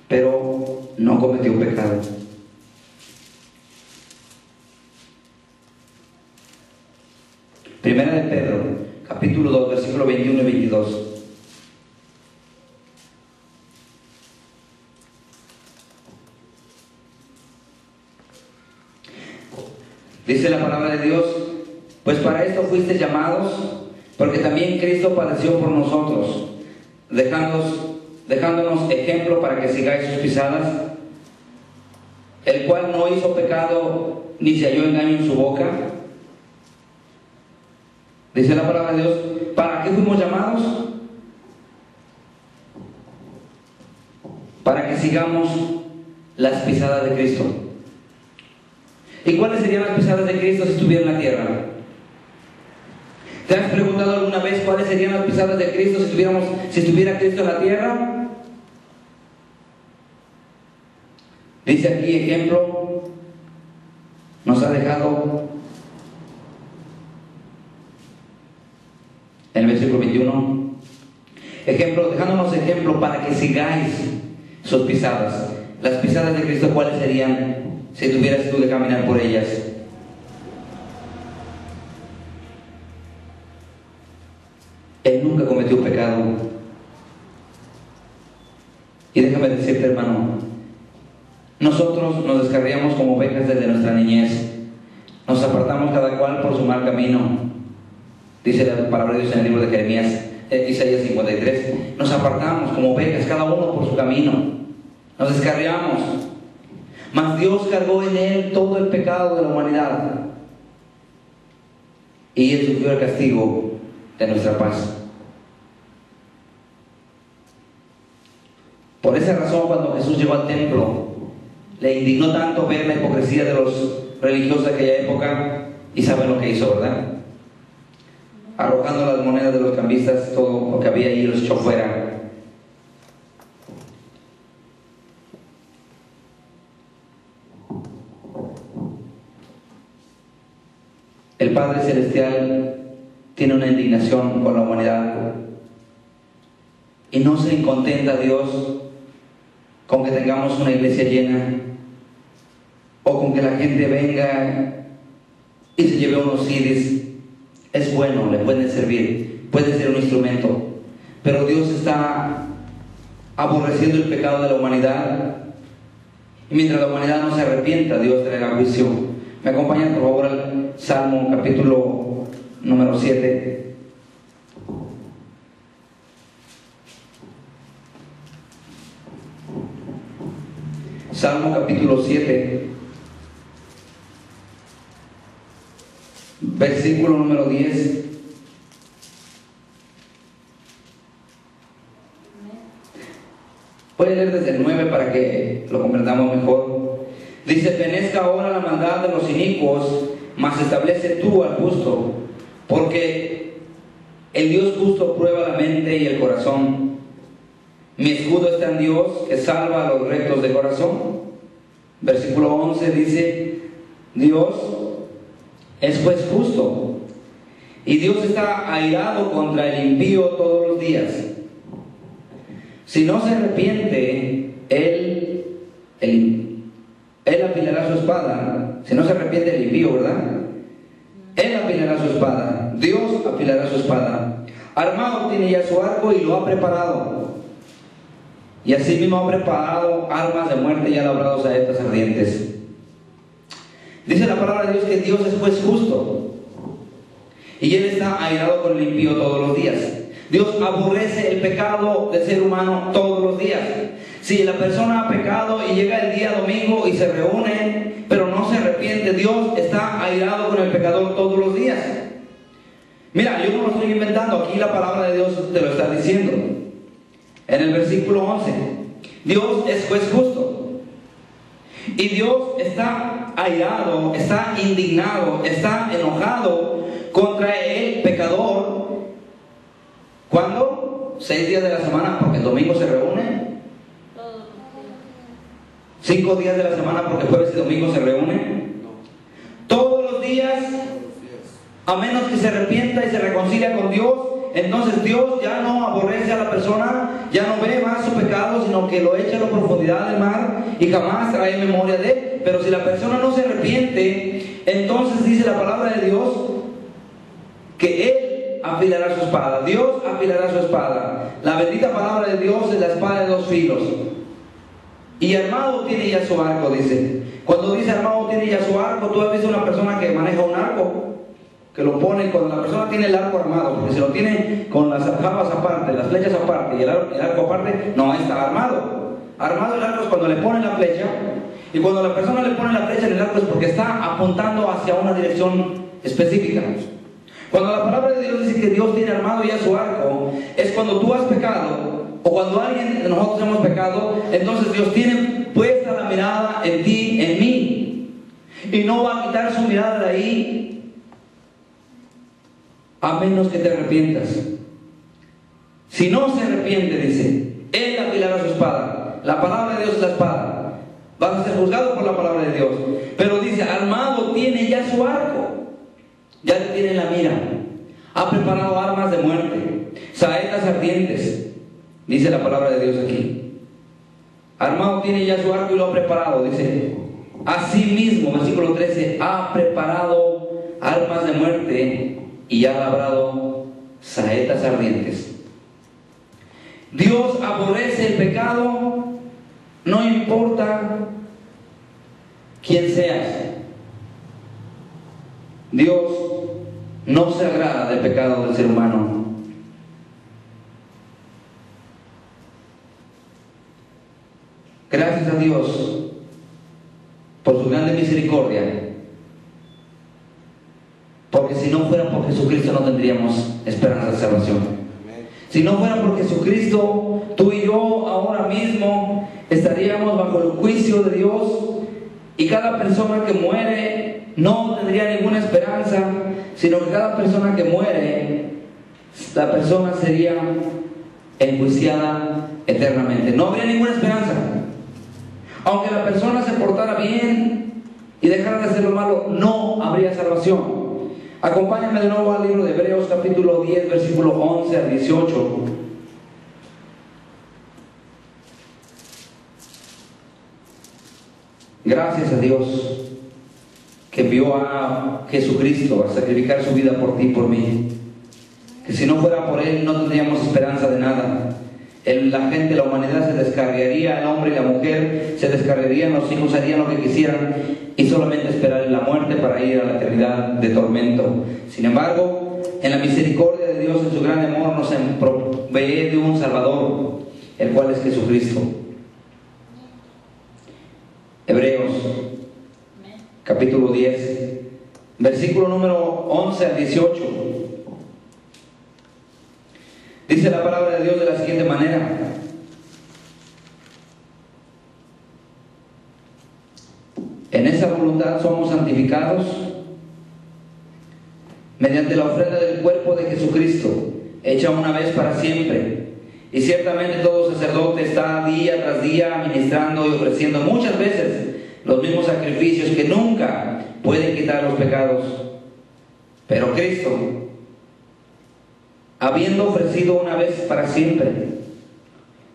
[SPEAKER 1] pero no cometió pecado. Primera de Pedro, capítulo 2, versículo 21 y 22. Dice la palabra de Dios: pues para esto fuisteis llamados, porque también Cristo padeció por nosotros, dejándonos ejemplo para que sigáis sus pisadas, el cual no hizo pecado, ni se halló engaño en su boca. Dice la palabra de Dios: ¿para qué fuimos llamados? Para que sigamos las pisadas de Cristo. ¿Y cuáles serían las pisadas de Cristo si estuviera en la tierra? ¿Te has preguntado alguna vez cuáles serían las pisadas de Cristo si estuviera Cristo en la tierra? Dice aquí, ejemplo, nos ha dejado en el versículo 21. Ejemplo, dejándonos ejemplo para que sigáis sus pisadas. Las pisadas de Cristo, ¿cuáles serían si tuvieras tú que caminar por ellas? Él nunca cometió pecado. Y déjame decirte, hermano, nosotros nos descarriamos como ovejas desde nuestra niñez. Nos apartamos cada cual por su mal camino. Dice la palabra de Dios en el libro de Jeremías, Isaías 53. Nos apartamos como ovejas, cada uno por su camino. Nos descarriamos. Mas Dios cargó en Él todo el pecado de la humanidad, y Él sufrió el castigo de nuestra paz. Por esa razón, cuando Jesús llegó al templo, le indignó tanto ver la hipocresía de los religiosos de aquella época, y saben lo que hizo, ¿verdad? Arrojando las monedas de los cambistas, todo lo que había ahí, los echó fuera. El Padre Celestial tiene una indignación con la humanidad, y no se contenta Dios con que tengamos una iglesia llena, o con que la gente venga y se lleve unos CDs. Es bueno, le pueden servir, puede ser un instrumento, pero Dios está aborreciendo el pecado de la humanidad, y mientras la humanidad no se arrepienta, Dios traerá juicio. ¿Me acompañan por favor al Salmo capítulo número 7? Salmo capítulo 7, versículo número 10. Voy a leer desde el 9 para que lo comprendamos mejor. Dice: fenezca ahora la maldad de los inicuos, mas establece tú al justo, porque el Dios justo prueba la mente y el corazón. Mi escudo está en Dios, que salva a los rectos de corazón. versículo 11 dice, Dios es juez justo y Dios está airado contra el impío todos los días. Si no se arrepiente, Él afilará su espada. Si no se arrepiente el impío, ¿verdad? Él afilará su espada. Dios afilará su espada. Armado tiene ya su arco y lo ha preparado. Y asimismo ha preparado armas de muerte y ha labrado saetas ardientes. Dice la palabra de Dios que Dios es juez justo. Y Él está airado con el impío todos los días. Dios aborrece el pecado del ser humano todos los días. Si la persona ha pecado y llega el día domingo y se reúne, pero no se arrepiente, Dios está airado con el pecador todos los días. Mira, yo no lo estoy inventando, aquí la palabra de Dios te lo está diciendo. En el versículo 11, Dios es juez justo. Y Dios está airado, está indignado, está enojado contra el pecador. ¿Cuándo? 6 días de la semana, porque el domingo se reúne. 5 días de la semana, porque jueves y domingo se reúnen. Todos los días, a menos que se arrepienta y se reconcilia con Dios, entonces Dios ya no aborrece a la persona, ya no ve más su pecado, sino que lo echa a la profundidad del mar y jamás trae memoria de él. Pero si la persona no se arrepiente, entonces dice la palabra de Dios que Él afilará su espada. Dios afilará su espada. La bendita palabra de Dios es la espada de 2 filos. Y armado tiene ya su arco, dice. Cuando dice armado tiene ya su arco, tú has visto una persona que maneja un arco, que lo pone, cuando la persona tiene el arco armado, porque si lo tiene con las jabas aparte, las flechas aparte y el arco aparte, no está armado. Armado el arco es cuando le ponen la flecha, y cuando la persona le pone la flecha en el arco es porque está apuntando hacia una dirección específica. Cuando la palabra de Dios dice que Dios tiene armado ya su arco, es cuando tú has pecado, o cuando alguien de nosotros hemos pecado, entonces Dios tiene puesta la mirada en ti, en mí, y no va a quitar su mirada de ahí a menos que te arrepientas. Si no se arrepiente, dice, Él afilará su espada. La palabra de Dios es la espada. Vas a ser juzgado por la palabra de Dios. Pero dice, armado tiene ya su arco. Ya le tiene la mira. Ha preparado armas de muerte, saetas ardientes. Dice la palabra de Dios aquí. Armado tiene ya su arco y lo ha preparado. Dice, asimismo, versículo 13, ha preparado armas de muerte y ha labrado saetas ardientes. Dios aborrece el pecado, no importa quién seas. Dios no se agrada del pecado del ser humano. Gracias a Dios por su grande misericordia, porque si no fuera por Jesucristo no tendríamos esperanza de salvación. Si no fuera por Jesucristo, tú y yo ahora mismo estaríamos bajo el juicio de Dios, y cada persona que muere no tendría ninguna esperanza, sino que cada persona que muere, la persona sería enjuiciada eternamente. No habría ninguna esperanza. Aunque la persona se portara bien y dejara de hacer lo malo, no habría salvación. Acompáñame de nuevo al libro de Hebreos capítulo 10, versículo 11 al 18. Gracias a Dios que envió a Jesucristo a sacrificar su vida por ti y por mí. Que si no fuera por Él no tendríamos esperanza de nada. La gente, la humanidad se descarriaría, el hombre y la mujer se descarriarían, los hijos harían lo que quisieran y solamente esperarían la muerte para ir a la eternidad de tormento. Sin embargo, en la misericordia de Dios, en su gran amor, nos provee de un Salvador, el cual es Jesucristo. Hebreos capítulo 10, versículo número 11 al 18. Dice la palabra de Dios de la siguiente manera: en esa voluntad somos santificados mediante la ofrenda del cuerpo de Jesucristo, hecha una vez para siempre. Y ciertamente todo sacerdote está día tras día ministrando y ofreciendo muchas veces los mismos sacrificios que nunca pueden quitar los pecados. Pero Cristo, habiendo ofrecido una vez para siempre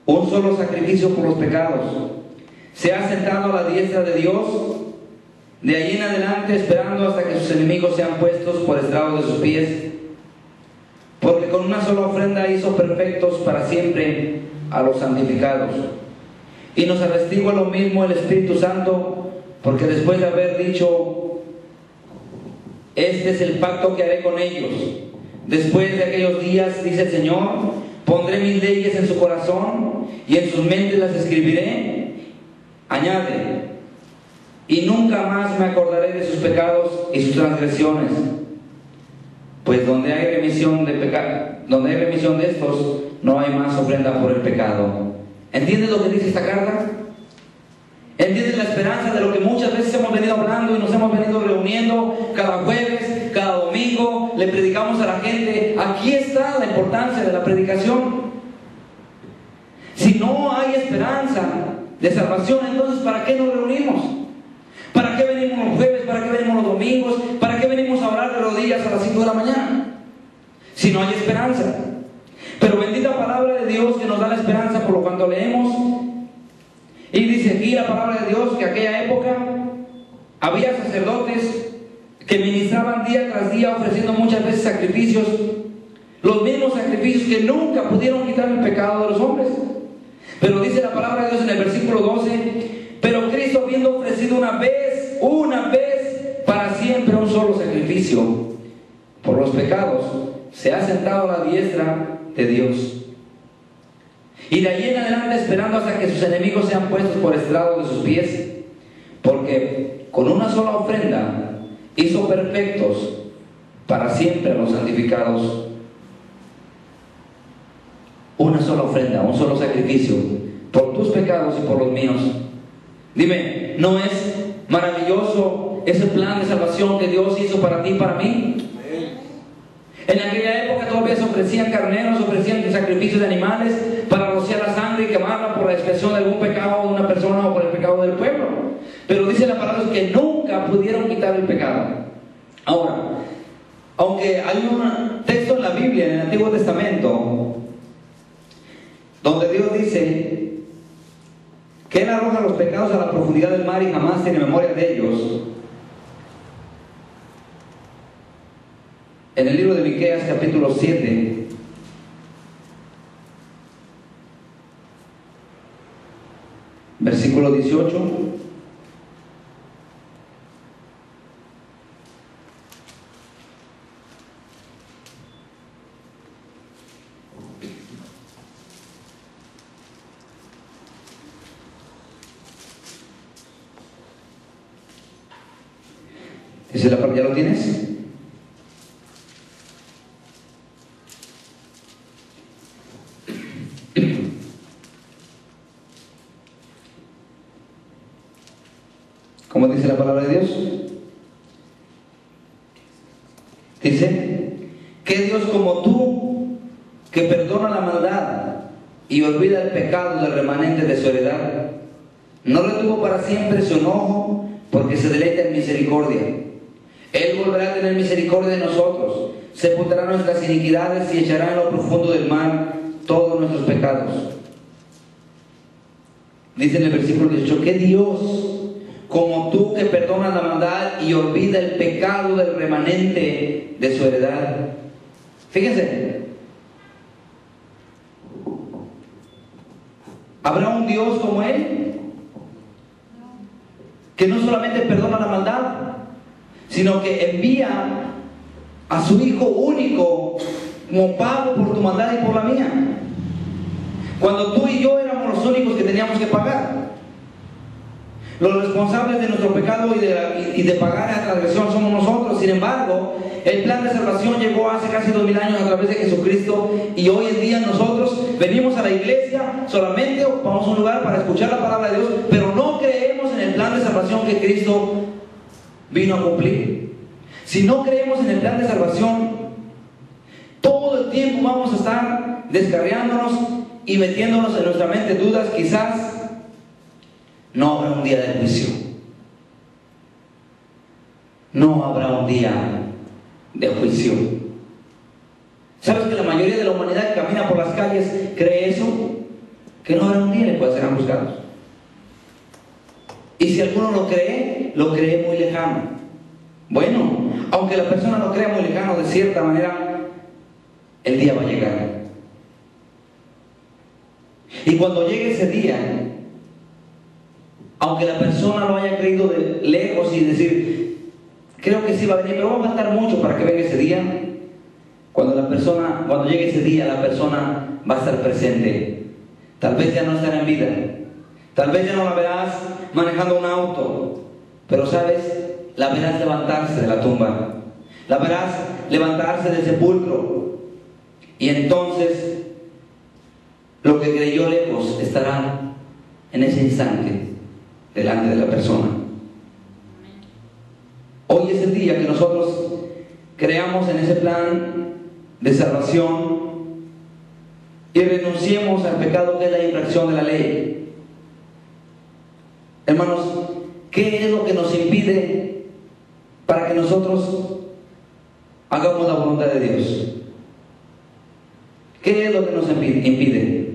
[SPEAKER 1] un solo sacrificio por los pecados, se ha sentado a la diestra de Dios, de allí en adelante esperando hasta que sus enemigos sean puestos por estrado de sus pies, porque con una sola ofrenda hizo perfectos para siempre a los santificados. Y nos atestigua lo mismo el Espíritu Santo, porque después de haber dicho: este es el pacto que haré con ellos después de aquellos días, dice el Señor, pondré mis leyes en su corazón y en sus mentes las escribiré. Añade: y nunca más me acordaré de sus pecados y sus transgresiones. Pues donde hay remisión de estos, no hay más ofrenda por el pecado. ¿Entiendes lo que dice esta carta? ¿Entiendes la esperanza de lo que muchas veces hemos venido hablando y nos hemos venido reuniendo cada jueves, cada domingo? Le predicamos a la gente. Aquí está la importancia de la predicación. Si no hay esperanza de salvación, entonces ¿para qué nos reunimos? ¿Para qué venimos los jueves? ¿Para qué venimos los domingos? ¿Para qué venimos a orar de rodillas a las 5 de la mañana? Si no hay esperanza. Pero bendita palabra de Dios que nos da la esperanza por lo cuando leemos. Y dice aquí la palabra de Dios que en aquella época había sacerdotes que ministraban día tras día ofreciendo muchas veces sacrificios, los mismos sacrificios que nunca pudieron quitar el pecado de los hombres. Pero dice la palabra de Dios en el versículo 12: pero Cristo, habiendo ofrecido una vez para siempre un solo sacrificio por los pecados, se ha sentado a la diestra de Dios. Y de allí en adelante esperando hasta que sus enemigos sean puestos por estrado de sus pies, porque con una sola ofrenda hizo perfectos para siempre a los santificados. Una sola ofrenda, un solo sacrificio por tus pecados y por los míos. Dime, ¿no es maravilloso ese plan de salvación que Dios hizo para ti y para mí? En aquella época todavía se ofrecían carneros, ofrecían sacrificios de animales para rociar la sangre y quemarla por la expiación de algún pecado de una persona o por el pecado del pueblo. Pero dice la palabra que nunca pudieron quitar el pecado. Ahora, aunque hay un texto en la Biblia, en el Antiguo Testamento, donde Dios dice que Él arroja los pecados a la profundidad del mar y jamás tiene memoria de ellos. En el libro de Miqueas, capítulo 7, versículo 18. Dice la palabra, ¿ya lo tienes? ¿Cómo dice la palabra de Dios? Dice: ¿qué Dios como tú, que perdona la maldad y olvida el pecado del remanente de su heredad, no retuvo para siempre su enojo, porque se deleita en misericordia? Él volverá a tener misericordia de nosotros, sepultará nuestras iniquidades y echará en lo profundo del mar todos nuestros pecados. Dice en el versículo 18: ¿qué Dios como tú, que perdona la maldad y olvida el pecado del remanente de su heredad? Fíjense, ¿habrá un Dios como Él? Que no solamente perdona la maldad, sino que envía a su Hijo único como pago por tu maldad y por la mía, cuando tú y yo éramos los únicos que teníamos que pagar. Los responsables de nuestro pecado y de pagar la transgresión somos nosotros. Sin embargo, el plan de salvación llegó hace casi 2000 años a través de Jesucristo, y hoy en día nosotros venimos a la iglesia, solamente ocupamos un lugar para escuchar la palabra de Dios, pero no creemos en el plan de salvación que Cristo vino a cumplir. Si no creemos en el plan de salvación, todo el tiempo vamos a estar descarriándonos y metiéndonos en nuestra mente dudas. Quizás no habrá un día de juicio. no habrá un día de juicio. ¿Sabes que la mayoría de la humanidad que camina por las calles cree eso? Que no habrá un día en el cual serán juzgados. Y si alguno lo cree muy lejano. Bueno, aunque la persona lo crea muy lejano, de cierta manera, el día va a llegar. Y cuando llegue ese día, aunque la persona lo haya creído de lejos y decir, creo que sí va a venir, pero va a faltar mucho para que venga ese día. Cuando llegue ese día, la persona va a estar presente. Tal vez ya no estará en vida. Tal vez ya no la verás manejando un auto. Pero sabes, la verás levantarse de la tumba. La verás levantarse del sepulcro. Y entonces, lo que creyó lejos estará en ese instante delante de la persona. Hoy es el día que nosotros creamos en ese plan de salvación y renunciemos al pecado que es la infracción de la ley. Hermanos, ¿qué es lo que nos impide para que nosotros hagamos la voluntad de Dios? ¿Qué es lo que nos impide?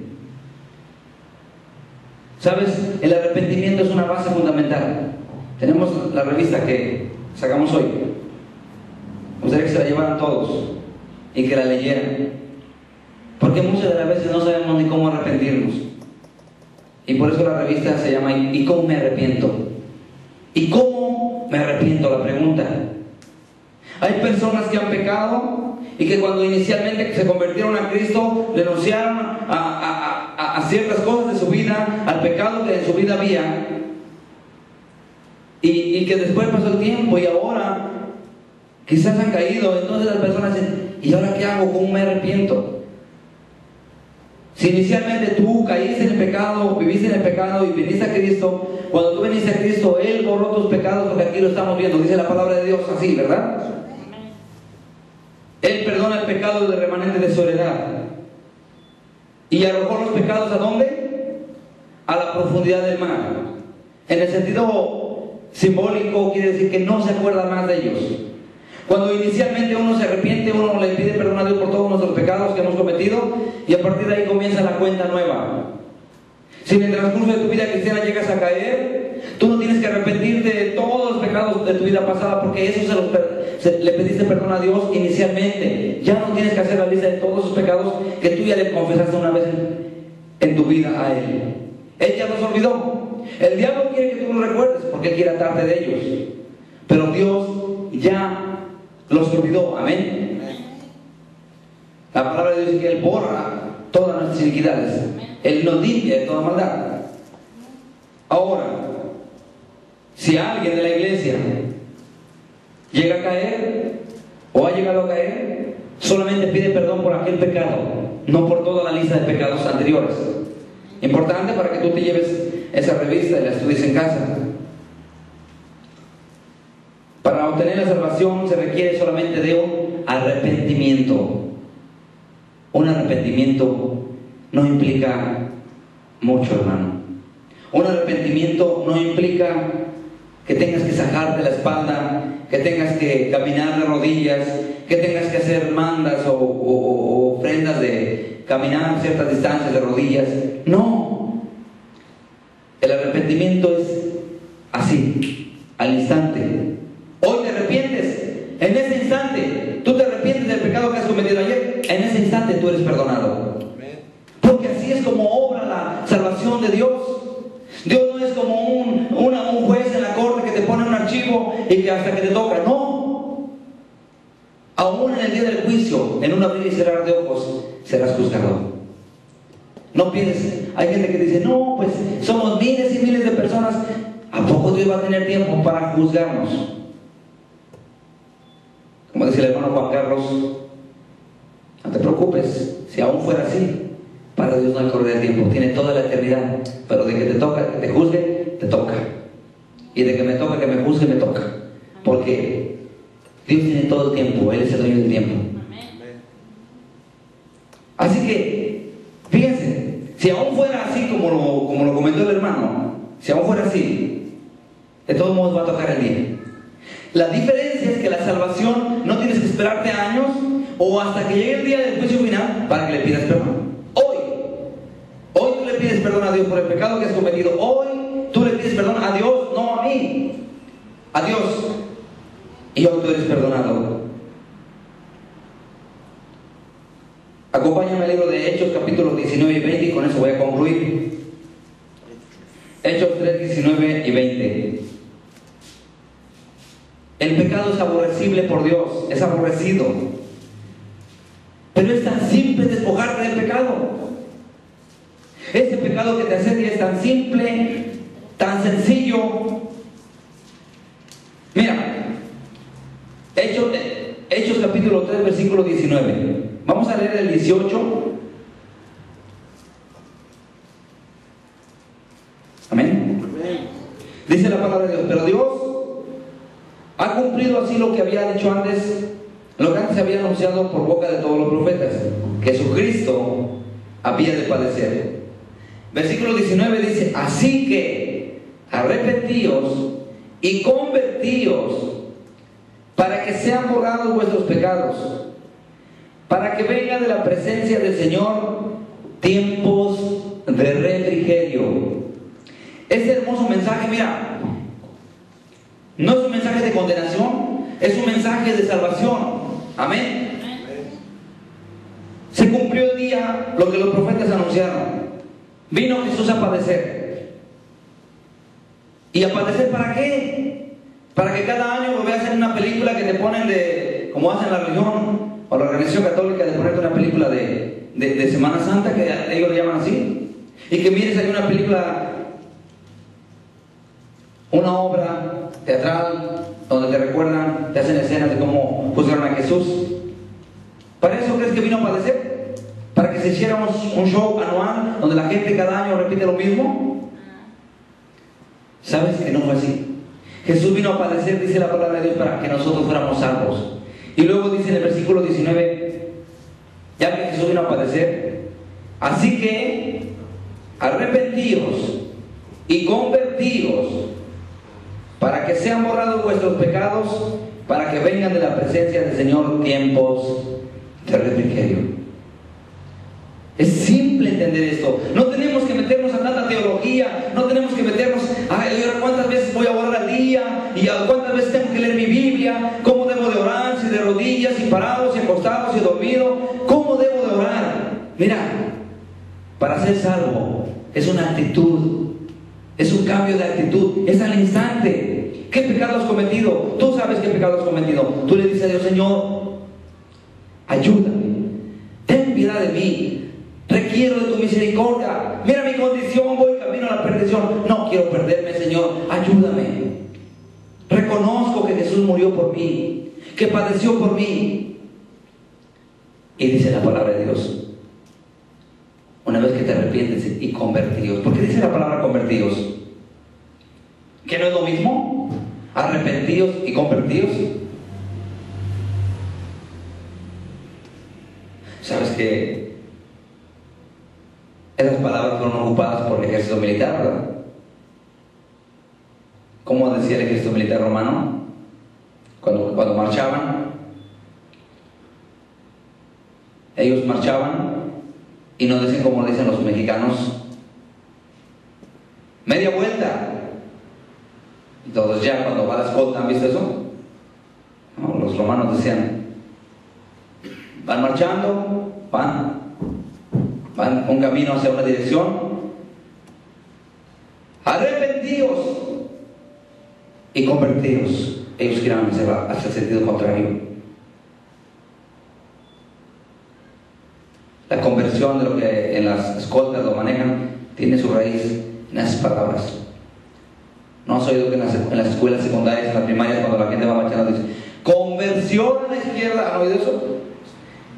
[SPEAKER 1] ¿Sabes? El arrepentimiento es una base fundamental. Tenemos la revista que sacamos hoy. Me gustaría que se la llevaran todos y que la leyeran, porque muchas de las veces no sabemos ni cómo arrepentirnos. Y por eso la revista se llama ¿Y cómo me arrepiento? ¿Y cómo me arrepiento? La pregunta. Hay personas que han pecado y que cuando inicialmente se convirtieron a Cristo renunciaron a ciertas cosas de su vida, al pecado que en su vida había, y que después pasó el tiempo y ahora quizás han caído. Entonces las personas dicen, ¿y ahora qué hago? ¿Cómo me arrepiento? Si inicialmente tú caíste en el pecado, viviste en el pecado y viniste a Cristo, cuando tú viniste a Cristo, Él borró tus pecados, porque aquí lo estamos viendo, dice la palabra de Dios así, ¿verdad? Él perdona el pecado del remanente de su heredad. ¿Y arrojó los pecados a dónde? A la profundidad del mar. En el sentido simbólico quiere decir que no se acuerda más de ellos. Cuando inicialmente uno se arrepiente, uno le pide perdón a Dios por todos nuestros pecados que hemos cometido, y a partir de ahí comienza la cuenta nueva. Si en el transcurso de tu vida cristiana llegas a caer, tú no tienes que arrepentirte de todos los pecados de tu vida pasada, porque eso le pediste perdón a Dios inicialmente. Ya no tienes que hacer la lista de todos esos pecados que tú ya le confesaste una vez en tu vida a Él. Él ya los olvidó. El diablo quiere que tú los recuerdes porque Él quiere atarte de ellos, pero Dios ya los olvidó. Amén. La palabra de Dios dice que Él borra todas nuestras iniquidades. Él nos limpia de toda maldad. Ahora, si alguien de la iglesia llega a caer o ha llegado a caer, solamente pide perdón por aquel pecado, no por toda la lista de pecados anteriores. Importante para que tú te lleves esa revista y la estudies en casa. Para obtener la salvación se requiere solamente de un arrepentimiento. Un arrepentimiento no implica mucho, hermano. Un arrepentimiento no implica que tengas que sacarte la espalda, que tengas que caminar de rodillas, que tengas que hacer mandas o ofrendas de caminar ciertas distancias de rodillas. No. El arrepentimiento es así, al instante. Hoy te arrepientes, en ese instante tú te arrepientes del pecado que has cometido ayer, en ese instante tú eres perdonado. Porque así es como obra la salvación de Dios. Dios no es como un juez en la corte que te pone un archivo y que hasta que te toca. No. Aún en el día del juicio, en un abrir y cerrar de ojos, serás juzgado. No pienses, hay gente que dice, no, pues somos miles y miles de personas. ¿A poco Dios va a tener tiempo para juzgarnos? Como dice el hermano Juan Carlos, no te preocupes, si aún fuera así, para Dios no hay correr de tiempo, tiene toda la eternidad, pero de que te toca, que te juzgue, te toca, y de que me toca, que me juzgue, me toca, porque Dios tiene todo el tiempo, Él es el dueño del tiempo. Así que, fíjense, si aún fuera así como lo comentó el hermano, si aún fuera así, de todos modos va a tocar el día. La diferencia es que la salvación no tienes que esperarte años o hasta que llegue el día del juicio final para que le pidas perdón. Hoy tú le pides perdón a Dios por el pecado que has cometido. Hoy tú le pides perdón a Dios, no a mí. A Dios. Y hoy tú eres perdonado. Acompáñame al libro de Hechos, capítulos 19 y 20, y con eso voy a concluir. Hechos 3, 19 y 20. El pecado es aborrecible por Dios, es aborrecido. Pero es tan simple despojarte del pecado. Ese pecado que te asedia es tan simple, tan sencillo. Mira, Hechos capítulo 3, versículo 19. Vamos a leer el 18. Amén. Dice la palabra de Dios: pero Dios ha cumplido así lo que había dicho antes, lo que antes había anunciado por boca de todos los profetas, que Jesucristo había de padecer. Versículo 19 dice: así que arrepentíos y convertíos para que sean borrados vuestros pecados, para que vengan de la presencia del Señor tiempos de refrigerio. Este hermoso mensaje, mira, no es un mensaje de condenación, es un mensaje de salvación. Amén. Se cumplió el día lo que los profetas anunciaron. Vino Jesús a padecer. ¿Y a padecer para qué? Para que cada año lo veas en una película que te ponen de, como hacen la religión o la organización católica, de ponerte una película de Semana Santa, que ellos le llaman así, y que mires ahí una película, una obra teatral donde te recuerdan, te hacen escenas de cómo juzgaron a Jesús. ¿Para eso crees que vino a padecer? ¿Para que se hiciera un show anual donde la gente cada año repite lo mismo? ¿Sabes que no fue así? Jesús vino a padecer, dice la palabra de Dios, para que nosotros fuéramos salvos. Y luego dice en el versículo 19, ya que Jesús vino a padecer, así que arrepentíos y convertíos para que sean borrados vuestros pecados, para que vengan de la presencia del Señor tiempos de refrigerio. Es simple entender esto. No tenemos que meternos a tanta teología, no tenemos que meternos a cuántas veces voy a orar al día, y a cuántas veces tengo que leer mi Biblia, cómo debo de orar, si de rodillas, y parados, y acostados, y dormido, cómo debo de orar. Mira, para ser salvo es una actitud, es un cambio de actitud, es al instante. ¿Qué pecado has cometido? Tú sabes qué pecado has cometido. Tú le dices a Dios: Señor, ayúdame, ten piedad de mí, requiero de tu misericordia, mira mi condición, voy camino a la perdición, no quiero perderme, Señor, ayúdame. Reconozco que Jesús murió por mí, que padeció por mí. Y dice la palabra de Dios, una vez que te arrepientes y convertidos, porque dice la palabra convertidos, ¿que no es lo mismo? Arrepentidos y convertidos. ¿Sabes que esas palabras fueron ocupadas por el ejército militar, verdad? ¿Cómo decía el ejército militar romano? Cuando marchaban, ellos marchaban y no dicen como dicen los mexicanos: media vuelta. Entonces ya cuando va la escolta, ¿han visto eso? No, los romanos decían: van marchando, van un camino hacia una dirección, arrepentíos y convertíos. Ellos quieran hacia el sentido contrario. La conversión, de lo que en las escoltas lo manejan, tiene su raíz en esas palabras. ¿No has oído que en las escuelas secundarias, en las primarias, cuando la gente va marchando, dice: conversión a la izquierda? ¿Han oído eso?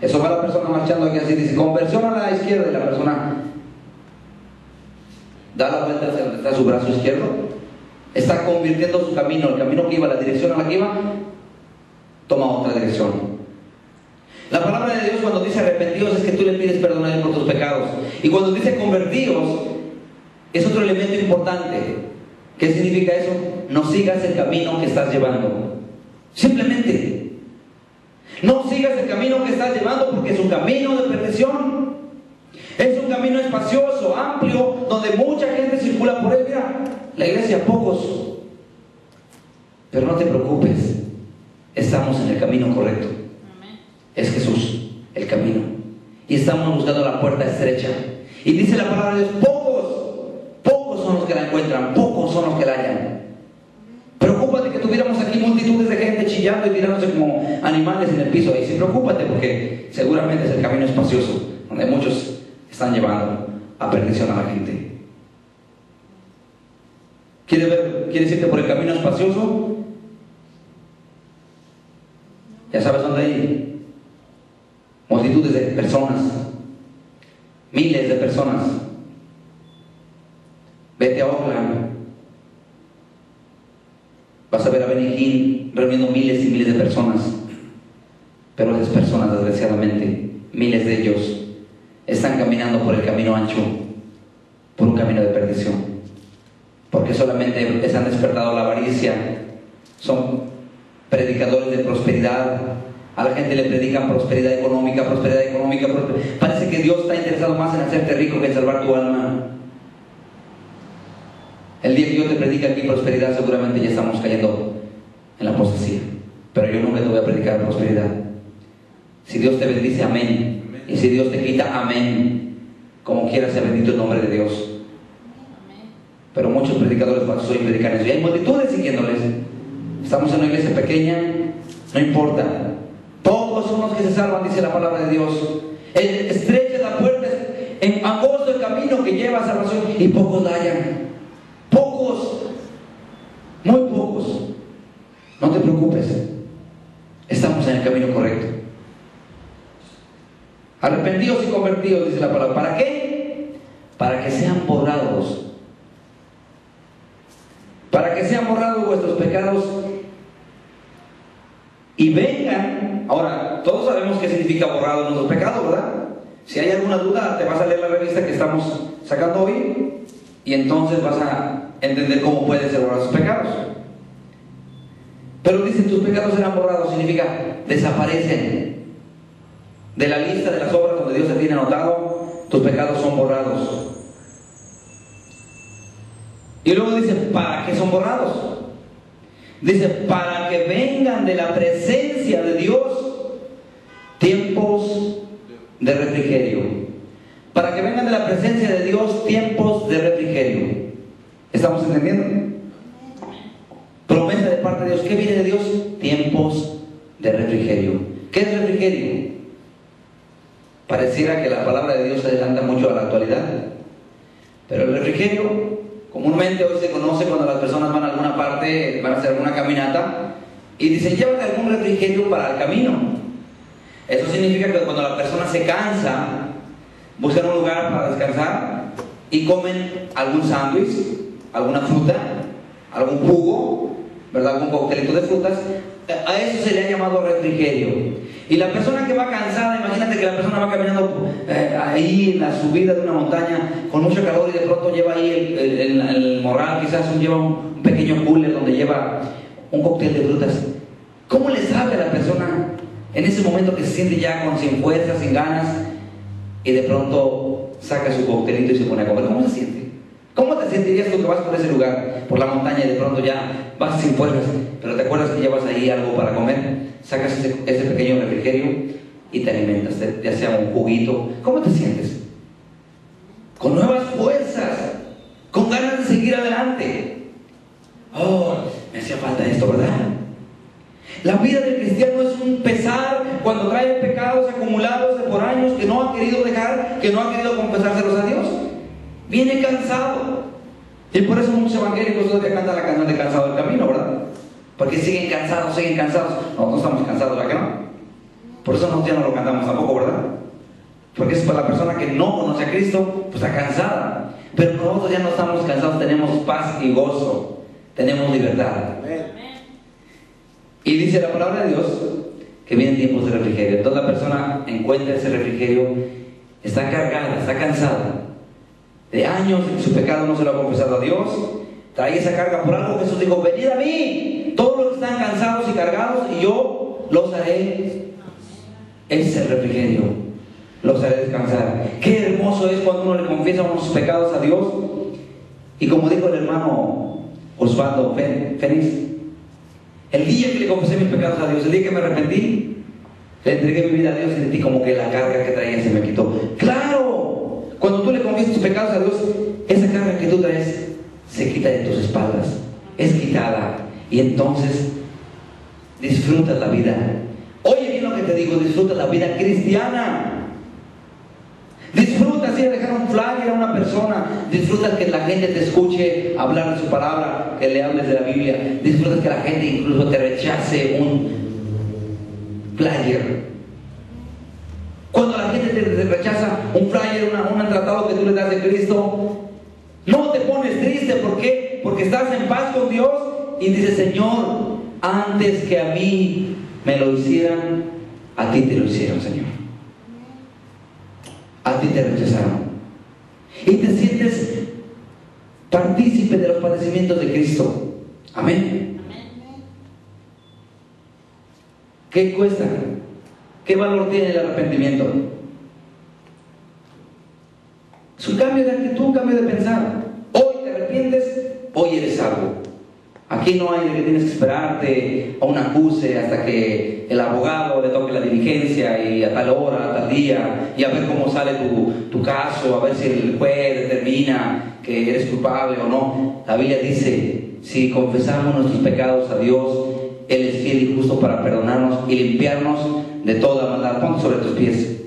[SPEAKER 1] Eso va la persona marchando aquí así, dice: conversión a la izquierda, y la persona da la vuelta hacia donde está su brazo izquierdo. Está convirtiendo su camino, el camino que iba, la dirección a la que iba, toma otra dirección. La palabra de Dios, cuando dice arrepentidos, es que tú le pides perdón a Dios por tus pecados. Y cuando dice convertidos, es otro elemento importante. ¿Qué significa eso? No sigas el camino que estás llevando. Simplemente. No sigas el camino que estás llevando porque es un camino de perdición. Es un camino espacioso, amplio, donde mucha gente circula por él. Mira, la iglesia, pocos. Pero no te preocupes, estamos en el camino correcto. Es Jesús, el camino. Y estamos buscando la puerta estrecha. Y dice la palabra de Dios, pocos son los que la encuentran, pocos son los que la hallan. Preocúpate que tuviéramos aquí multitudes de gente chillando y tirándose como animales en el piso. Y sí, preocúpate porque seguramente es el camino espacioso, donde muchos están llevando a perdición a la gente. ¿Quieres irte por el camino espacioso? Ya sabes dónde hay multitudes de personas, miles de personas. Vete a Oakland, vas a ver a Benny Hinn reuniendo miles y miles de personas. Pero esas personas, desgraciadamente, miles de ellos están caminando por el camino ancho, por un camino de perdición, porque solamente les han despertado la avaricia. Son predicadores de prosperidad. A la gente le predican prosperidad económica. Parece que Dios está interesado más en hacerte rico que en salvar tu alma. El día que yo te predique aquí prosperidad, seguramente ya estamos cayendo en la apostasía. Pero yo nunca te voy a predicar prosperidad. Si Dios te bendice, amén. Y si Dios te quita, amén. Como quiera sea bendito el nombre de Dios. Pero muchos predicadores falsos hoy predican eso. Y hay multitudes siguiéndoles. Estamos en una iglesia pequeña, no importa. Pocos son los que se salvan, dice la palabra de Dios. Estrecha la puerta, en angosto el camino que lleva a salvación, y pocos la hallan. Pocos, muy pocos. No te preocupes, estamos en el camino correcto. Arrepentidos y convertidos, dice la palabra. ¿Para qué? Para que sean borrados. Para que sean borrados vuestros pecados y vengan. Ahora, todos sabemos qué significa borrado nuestros pecados, ¿verdad? Si hay alguna duda, te vas a leer la revista que estamos sacando hoy y entonces vas a entender cómo pueden ser borrados tus pecados. Pero dice, tus pecados serán borrados, significa desaparecen de la lista de las obras donde Dios te tiene anotado. Tus pecados son borrados. Y luego dice, ¿para qué son borrados? Dice, para que vengan de la presencia de Dios tiempos de refrigerio. Para que vengan de la presencia de Dios tiempos de refrigerio. ¿Estamos entendiendo? Promesa de parte de Dios. ¿Qué viene de Dios? Tiempos de refrigerio. ¿Qué es refrigerio? Pareciera que la palabra de Dios se adelanta mucho a la actualidad. Pero el refrigerio, comúnmente hoy se conoce cuando las personas van a alguna parte, van a hacer alguna caminata y dicen, llévate algún refrigerio para el camino. Eso significa que cuando la persona se cansa, buscan un lugar para descansar y comen algún sándwich, alguna fruta, algún jugo, ¿verdad? Algún coctelito de frutas. A eso se le ha llamado refrigerio. Y la persona que va cansada, imagínate que la persona va caminando ahí en la subida de una montaña con mucho calor y de pronto lleva ahí el morral, quizás lleva un pequeño cooler donde lleva un cóctel de frutas. ¿Cómo le sabe a la persona en ese momento que se siente ya sin fuerzas, sin ganas, y de pronto saca su coctelito y se pone a comer? ¿Cómo se siente? ¿Cómo te sentirías tú que vas por ese lugar, por la montaña, y de pronto ya vas sin fuerzas, pero te acuerdas que llevas ahí algo para comer? Sacas ese pequeño refrigerio y te alimentas, ya sea un juguito. ¿Cómo te sientes? Con nuevas fuerzas, con ganas de seguir adelante. Oh, me hacía falta esto, ¿verdad? La vida del cristiano es un pesar cuando trae pecados acumulados de por años que no ha querido dejar, que no ha querido confesárselos a Dios. Viene cansado. Y por eso muchos evangélicos todavía cantan la canción de Cansado del Camino, ¿verdad? Porque siguen cansados. Nosotros estamos cansados, ¿verdad que no? Por eso nosotros ya no lo cantamos tampoco, ¿verdad? Porque es para la persona que no conoce a Cristo, pues está cansada. Pero nosotros ya no estamos cansados, tenemos paz y gozo, tenemos libertad. Y dice la palabra de Dios que vienen tiempos de refrigerio. Entonces la persona encuentra ese refrigerio, está cargada, está cansada de años, su pecado no se lo ha confesado a Dios, trae esa carga por algo. Jesús dijo, venid a mí, todos los que están cansados y cargados, yo los haré. Ese es el refrigerio. Los haré descansar. Qué hermoso es cuando uno le confiesa sus pecados a Dios. Y como dijo el hermano Osvaldo Fénix, el día que le confesé mis pecados a Dios, el día que me arrepentí, le entregué mi vida a Dios y sentí como que la carga que traía se me quitó. ¡Claro! Cuando tú le confiesas tus pecados a Dios, esa carga que tú traes se quita de tus espaldas. Es quitada. Y entonces disfrutas la vida. Oye bien lo que te digo, disfruta la vida cristiana. Disfruta así de dejar un flyer a una persona. Disfruta que la gente te escuche hablar de su palabra, que le hables de la Biblia. Disfruta que la gente incluso te rechace un flyer. Cuando la gente te rechaza un flyer, un tratado que tú le das de Cristo, no te pones triste. ¿Por qué? Porque estás en paz con Dios y dices: Señor, antes que a mí me lo hicieran, a ti te lo hicieron, Señor. A ti te rechazaron. Y te sientes partícipe de los padecimientos de Cristo. Amén. ¿Qué cuesta? ¿Qué valor tiene el arrepentimiento? Es un cambio de actitud, un cambio de pensar. Hoy te arrepientes, hoy eres salvo. Aquí no hay de que tienes que esperarte a un acuse hasta que el abogado le toque la diligencia y a tal hora, a tal día, y a ver cómo sale tu caso, a ver si el juez determina que eres culpable o no. La Biblia dice: si confesamos nuestros pecados a Dios, Él es fiel y justo para perdonarnos y limpiarnos de toda maldad. Ponte sobre tus pies.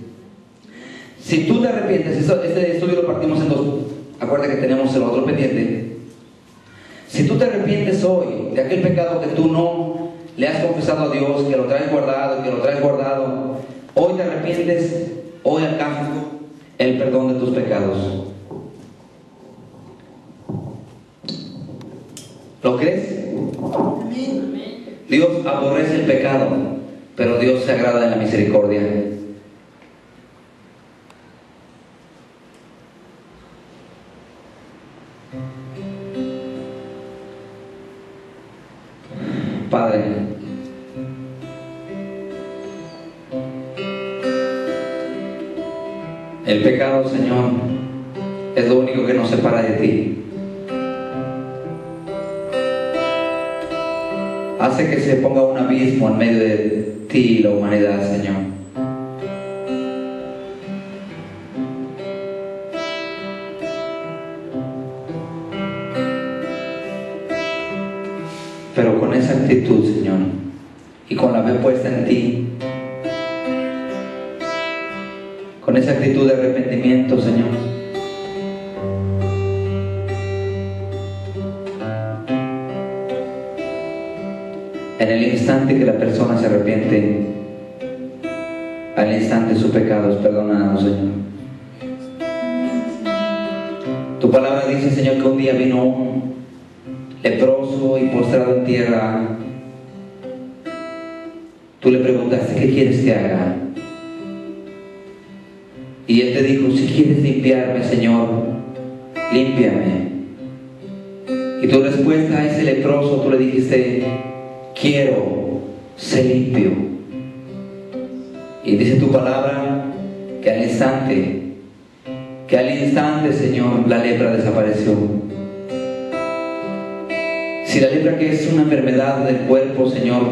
[SPEAKER 1] Si tú te arrepientes, este estudio lo partimos en dos. Acuérdate que tenemos el otro pendiente. Si tú te arrepientes hoy de aquel pecado que tú no le has confesado a Dios, que lo traes guardado, hoy te arrepientes, hoy alcanzas el perdón de tus pecados. ¿Lo crees?
[SPEAKER 2] Amén.
[SPEAKER 1] Dios aborrece el pecado, pero Dios se agrada de la misericordia. Padre, el pecado, Señor, es lo único que nos separa de ti. Hace que se ponga un abismo en medio de ti y la humanidad, Señor. Pero con esa actitud, Señor, y con la fe puesta en ti, con esa actitud de arrepentimiento, Señor, en el instante que la persona se arrepiente, al instante su pecado es perdonado, Señor. Tu palabra dice, Señor, que un día vino un leproso y postrado en tierra. Tú le preguntaste: ¿qué quieres que haga? Y él te dijo: si quieres limpiarme, Señor, límpiame. Y tu respuesta a ese leproso, tú le dijiste: quiero ser limpio. Y dice tu palabra que al instante, Señor, la lepra desapareció. Si la lepra, que es una enfermedad del cuerpo, Señor,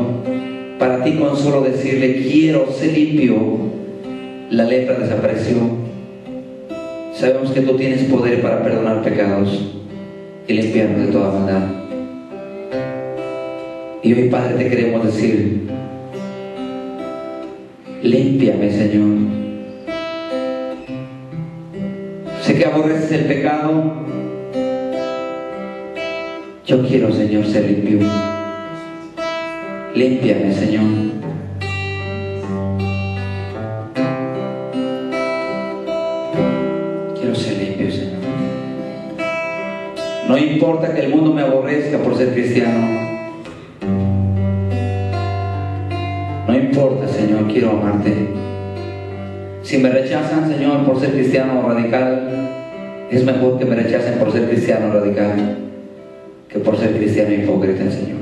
[SPEAKER 1] para ti con solo decirle: quiero ser limpio, la lepra desapareció. Sabemos que tú tienes poder para perdonar pecados y limpiarnos de toda maldad. Y hoy, Padre, te queremos decir: límpiame, Señor. Sé que aborreces el pecado. Yo quiero, Señor, ser limpio. Límpiame, Señor. Quiero ser limpio, Señor. No importa que el mundo me aborrezca por ser cristiano. No importa, Señor, quiero amarte. Si me rechazan, Señor, por ser cristiano radical, es mejor que me rechacen por ser cristiano radical que por ser cristiano hipócrita, Señor.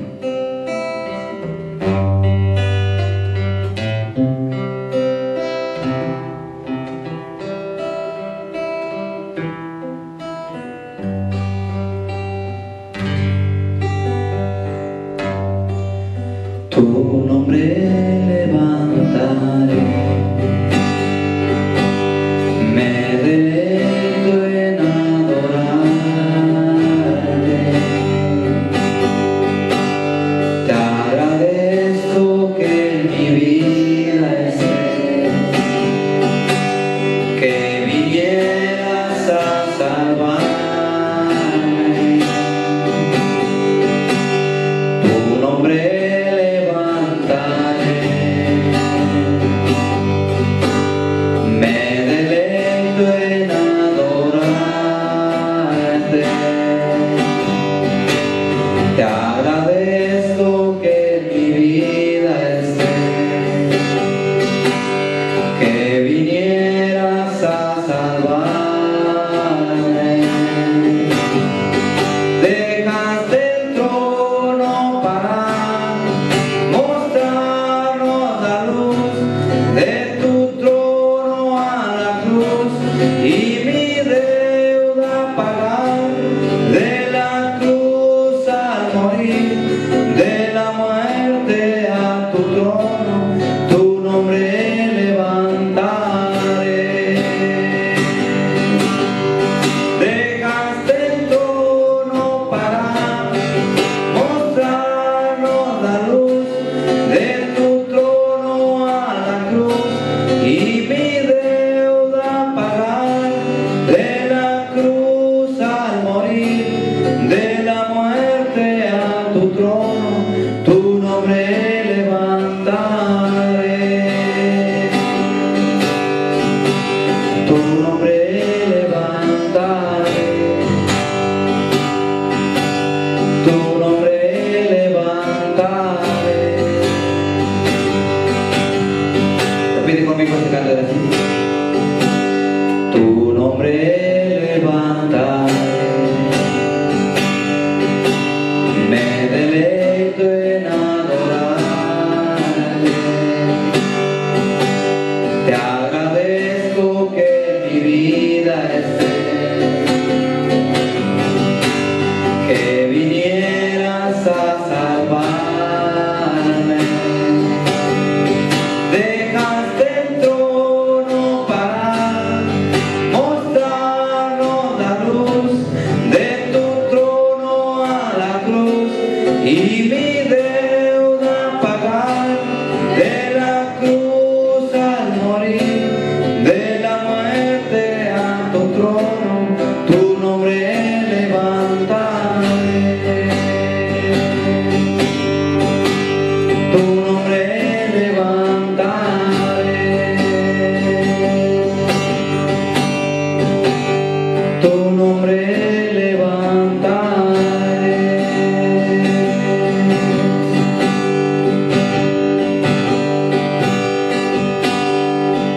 [SPEAKER 1] nombre levantaré. Me deleito en adorarte. Te agradezco que en mi vida estés, que vinieras a salvarme. Tu nombre levantaré. Me deleito en adorarte. Te agradezco que en mi vida estés, que vinieras a salvarme. Dejaste el trono para mostrarnos la luz, de tu trono a la cruz y mi deuda pagar, de la cruz al morir, de la muerte a tu trono, tu nombre levantaré. Dejaste el trono para mostrarnos la luz, de tu trono a la cruz y mi deuda pagar, de la cruz al morir, de la muerte a tu trono, tu nombre levantaré. Tu nombre levantaré. Tu nombre levantaré. Repite conmigo este canto de aquí. Tu nombre levantaré. Me deleito en adorarte. Te agradezco que en mi vida estés, que vinieras a salvarme. Dejaste el trono para mostrarnos la luz, de tu trono a la cruz y mi deuda pagar, de la cruz al morir, de la muerte a tu trono, tu nombre levantaré. Tu nombre levantaré. Tu nombre levantaré.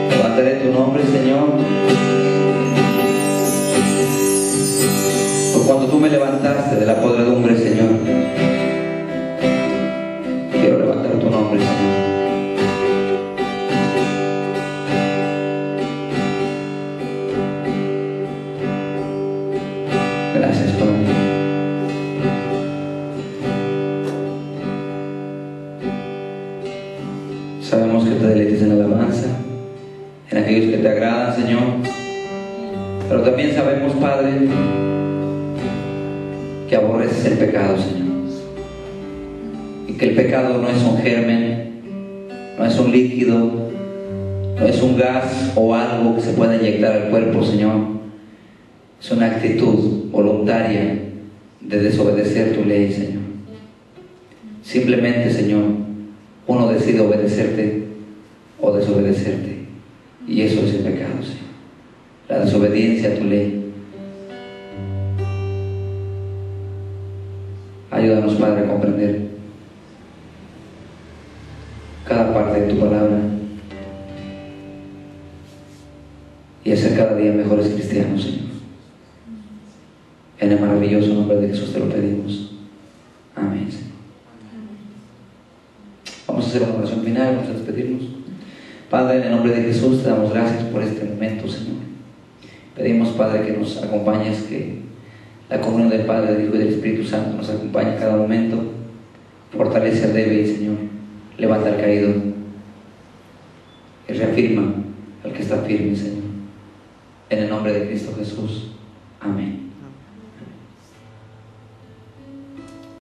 [SPEAKER 1] Levantaré tu nombre, Señor, por cuando tú me levantaste de la podredumbre, Señor. Quiero levantar tu nombre, Señor. Gracias, Padre. Sabemos que te deleites en alabanza, en aquellos que te agradan, Señor. Pero también sabemos, Padre, que aborreces el pecado, Señor. Y que el pecado no es un germen, no es un líquido, no es un gas o algo que se pueda inyectar al cuerpo, Señor. Es una actitud voluntaria de desobedecer tu ley, Señor. Simplemente, Señor, uno decide obedecerte o desobedecerte. Y eso es el pecado, Señor. La desobediencia a tu ley. Ayúdanos, Padre, a comprender cada parte de tu palabra y a ser cada día mejores cristianos, Señor. En el maravilloso nombre de Jesús te lo pedimos. Amén, Señor. Vamos a hacer una oración final, vamos a despedirnos. Padre, en el nombre de Jesús te damos gracias por este momento, Señor. Pedimos, Padre, que nos acompañes, que la comunión del Padre, del Hijo y del Espíritu Santo nos acompañe en cada momento. Fortalece al débil, Señor. levanta al caído y reafirma al que está firme, Señor. En el nombre de Cristo Jesús. Amén.